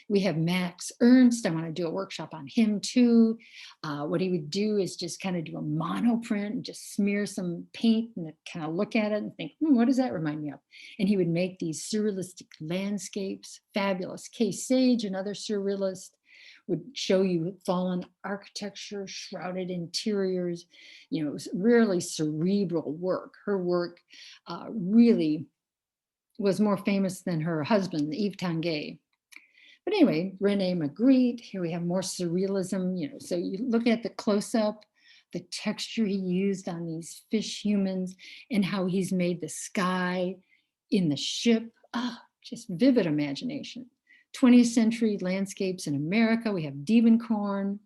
We have Max Ernst. I want to do a workshop on him too. What he would do is just kind of do a monoprint and just smear some paint and kind of look at it and think, what does that remind me of? And he would make these surrealistic landscapes, fabulous. Kay Sage, another surrealist, would show you fallen architecture, shrouded interiors. It was really cerebral work. Her work really was more famous than her husband, Yves Tanguy. But anyway, Rene Magritte, here we have more surrealism, so you look at the close-up, the texture he used on these fish humans and how he's made the sky in the ship. Just vivid imagination. 20th century landscapes in America, we have Diebenkorn.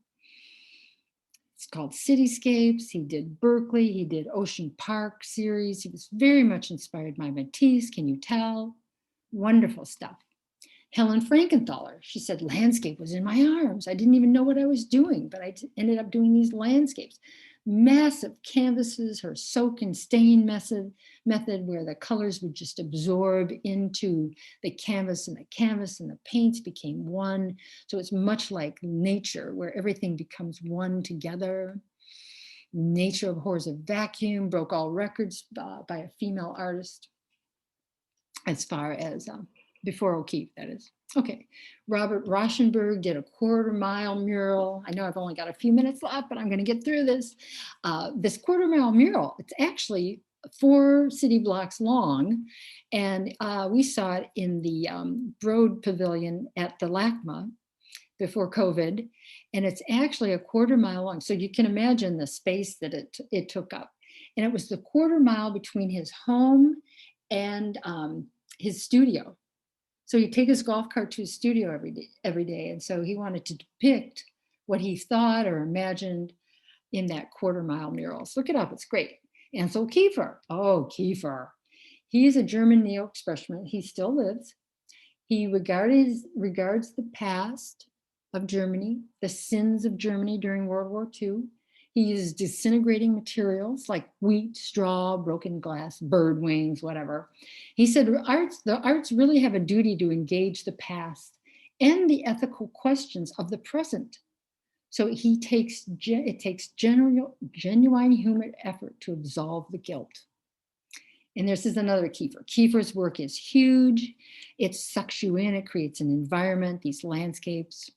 It's called Cityscapes. He did Berkeley, he did Ocean Park series. He was very much inspired by Matisse, can you tell? Wonderful stuff. Helen Frankenthaler, she said, landscape was in my arms. I didn't even know what I was doing, but I ended up doing these landscapes. Massive canvases, her soak and stain method where the colors would just absorb into the canvas and the paints became one. So it's much like nature where everything becomes one together. Nature abhors a vacuum, broke all records by a female artist as far as before O'Keeffe, that is. Okay, Robert Rauschenberg did a 1/4-mile mural. I know I've only got a few minutes left, but I'm going to get through this. This 1/4-mile mural, it's actually 4 city blocks long, and we saw it in the Broad Pavilion at the LACMA before COVID, and it's actually a 1/4 mile long. So you can imagine the space that it took up. And it was the 1/4 mile between his home and his studio. So he'd take his golf cart to his studio every day. And so he wanted to depict what he thought or imagined in that 1/4 mile mural. So look it up, it's great. Ansel Kiefer, Kiefer. He's a German neo-expressionist, he still lives. He regards the past of Germany, the sins of Germany during World War II. He uses disintegrating materials like wheat, straw, broken glass, bird wings, whatever. He said the arts really have a duty to engage the past and the ethical questions of the present. So it takes genuine human effort to absolve the guilt. And this is another Kiefer. Kiefer's work is huge. It sucks you in, it creates an environment, these landscapes.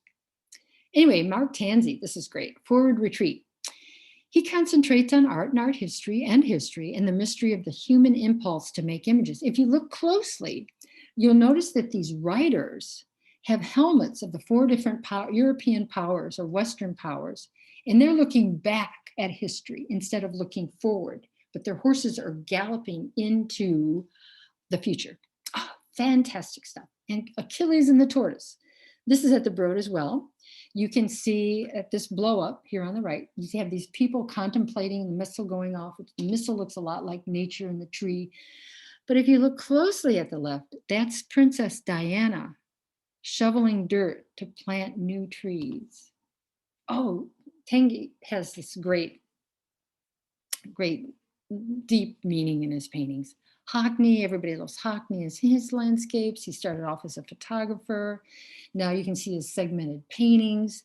Anyway, Mark Tansey, this is great. Forward Retreat. He concentrates on art and art history and the mystery of the human impulse to make images. If you look closely, you'll notice that these writers have helmets of the 4 different European powers or Western powers, and they're looking back at history instead of looking forward, but their horses are galloping into the future. Fantastic stuff. And Achilles and the Tortoise. This is at the Broad as well. You can see at this blow up here on the right, you have these people contemplating the missile going off. The missile looks a lot like nature and the tree. But if you look closely at the left, that's Princess Diana shoveling dirt to plant new trees. Oh, Tengi has this great deep meaning in his paintings. Hockney, everybody loves Hockney as his landscapes. He started off as a photographer. Now you can see his segmented paintings,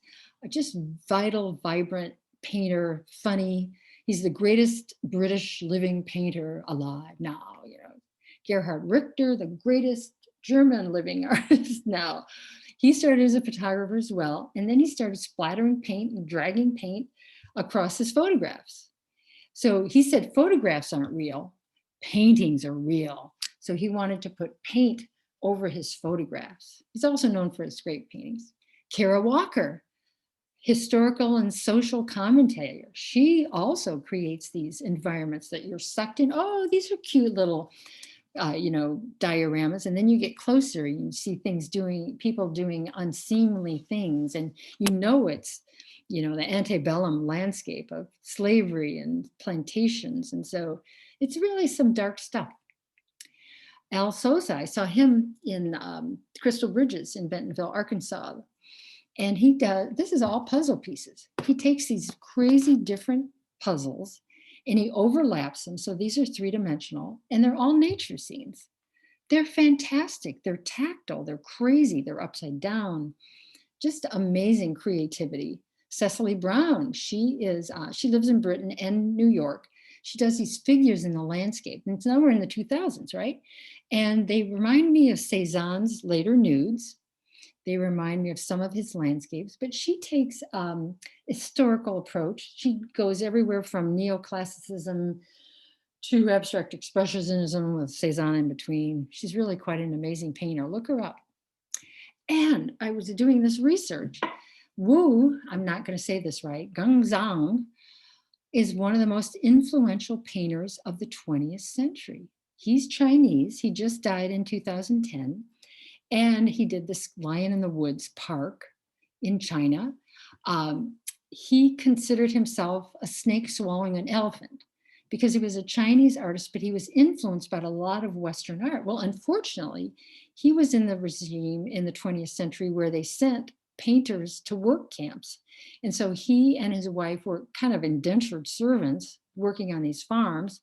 just vital, vibrant painter, funny. He's the greatest British living painter alive now. Gerhard Richter, the greatest German living artist now. He started as a photographer as well, and then he started splattering paint and dragging paint across his photographs. So he said photographs aren't real, paintings are real. So he wanted to put paint over his photographs. He's also known for his great paintings. Kara Walker, historical and social commentator. She also creates these environments that you're sucked in. Oh, these are cute little dioramas, and then you get closer and you see people doing unseemly things, and it's the antebellum landscape of slavery and plantations, and so it's really some dark stuff. Al Sosa, I saw him in Crystal Bridges in Bentonville, Arkansas, and this is all puzzle pieces. He takes these crazy different puzzles and he overlaps them. So these are 3-dimensional and they're all nature scenes. They're fantastic. They're tactile. They're crazy. They're upside down. Just amazing creativity. Cecily Brown, she lives in Britain and New York. She does these figures in the landscape. And now we're in the 2000s, right? And they remind me of Cézanne's later nudes. They remind me of some of his landscapes, but she takes historical approach. She goes everywhere from neoclassicism to abstract expressionism with Cézanne in between. She's really quite an amazing painter. Look her up. And I was doing this research. Wu, I'm not going to say this right, Gengzang is one of the most influential painters of the 20th century. He's Chinese. He just died in 2010. And he did this Lion in the Woods park in China. He considered himself a snake swallowing an elephant because he was a Chinese artist, but he was influenced by a lot of Western art. Well, unfortunately, he was in the regime in the 20th century where they sent painters to work camps. And so he and his wife were kind of indentured servants working on these farms.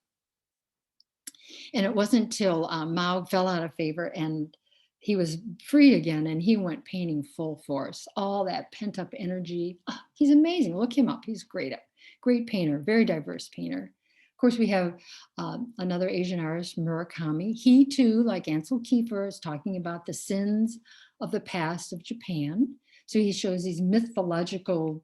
And it wasn't until Mao fell out of favor and he was free again and he went painting full force, all that pent up energy. Oh, he's amazing. Look him up. He's great painter, very diverse painter. Of course, we have another Asian artist, Murakami. He too, like Ansel Keefer, is talking about the sins of the past of Japan. So he shows these mythological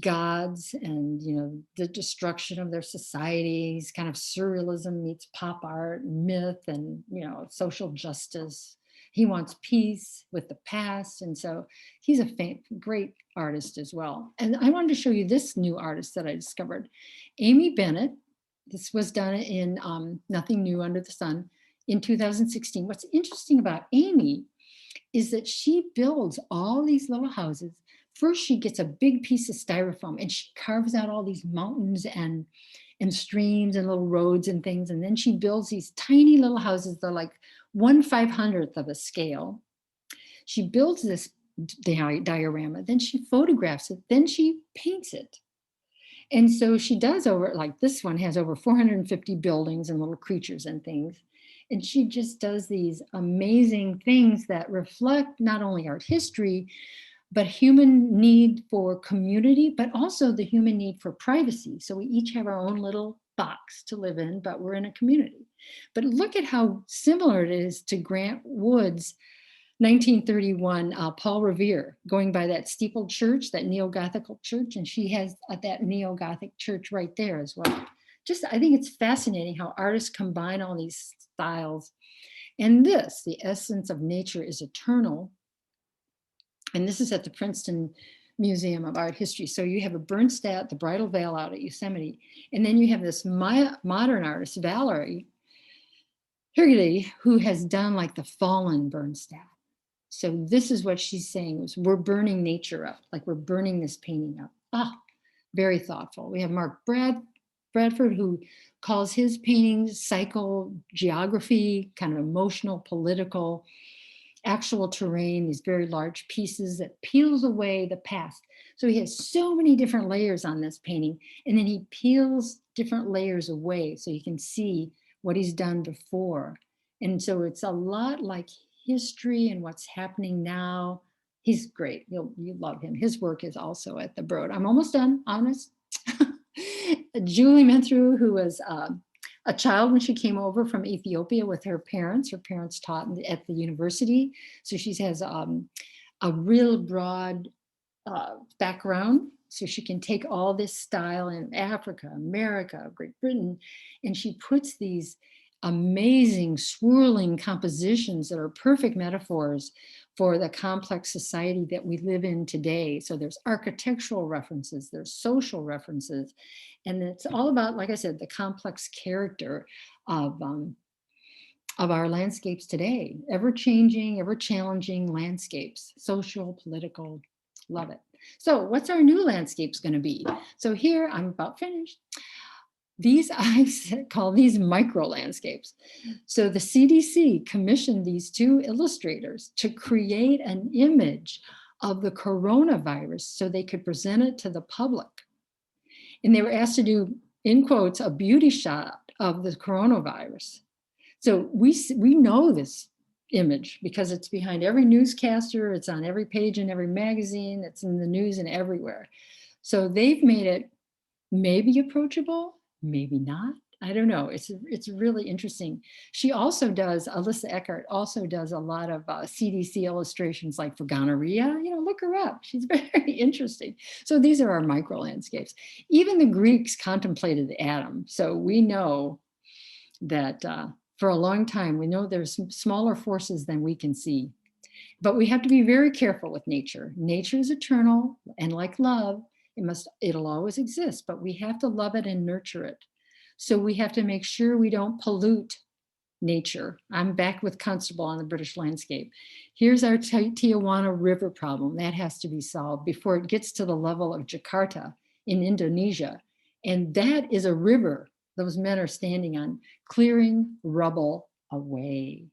gods and the destruction of their societies, kind of surrealism meets pop art, myth, and social justice. He wants peace with the past, and so he's a great artist as well. And I wanted to show you this new artist that I discovered, Amy Bennett. This was done in Nothing New Under the Sun in 2016. What's interesting about Amy is that she builds all these little houses. First, she gets a big piece of styrofoam and she carves out all these mountains and streams and little roads and things. And then she builds these tiny little houses. They're like 1/500th of a scale. She builds this diorama, then she photographs it, then she paints it. And so she does like this one has over 450 buildings and little creatures and things. And she just does these amazing things that reflect not only art history, but human need for community, but also the human need for privacy. So we each have our own little box to live in, but we're in a community. But look at how similar it is to Grant Wood's 1931 Paul Revere, going by that steepled church, that neo-Gothical church, and she has that neo-Gothic church right there as well. I think it's fascinating how artists combine all these styles. And this, the essence of nature is eternal. And this is at the Princeton Museum of Art History. So you have a Bernstadt, the Bridal Veil out at Yosemite. And then you have this modern artist, Valerie Hurley, who has done like the fallen Bernstadt. So this is what she's saying was we're burning nature up, like we're burning this painting up. Very thoughtful. We have Mark Bradford, who calls his paintings psychogeography, kind of emotional, political, actual terrain, these very large pieces that peels away the past. So he has so many different layers on this painting, and then he peels different layers away so you can see what he's done before. And so it's a lot like history and what's happening now. He's great. You love him. His work is also at the Broad. I'm almost done, honest. Julie Menthrew, who was a child when she came over from Ethiopia with her parents. Her parents taught at the university. So she has a real broad background. So she can take all this style in Africa, America, Great Britain, and she puts these amazing swirling compositions that are perfect metaphors for the complex society that we live in today. So there's architectural references, there's social references, and it's all about, like I said, the complex character of our landscapes today, ever changing, ever challenging landscapes, social, political, love it. So what's our new landscapes going to be? So here, I'm about finished. These I call these micro landscapes. So the CDC commissioned these two illustrators to create an image of the coronavirus so they could present it to the public. And they were asked to do, in quotes, a beauty shot of the coronavirus. So we know this image because it's behind every newscaster, it's on every page in every magazine, it's in the news and everywhere. So they've made it maybe approachable, maybe not. I don't know. It's really interesting. She also does, Alyssa Eckert also does a lot of CDC illustrations like for gonorrhea. Look her up. She's very interesting. So these are our micro landscapes. Even the Greeks contemplated the atom. So we know that for a long time, we know there's smaller forces than we can see. But we have to be very careful with nature. Nature is eternal, and like love, it'll always exist, but we have to love it and nurture it. So we have to make sure we don't pollute nature. I'm back with Constable on the British landscape. Here's our Tijuana River problem. That has to be solved before it gets to the level of Jakarta in Indonesia. And that is a river those men are standing on, clearing rubble away.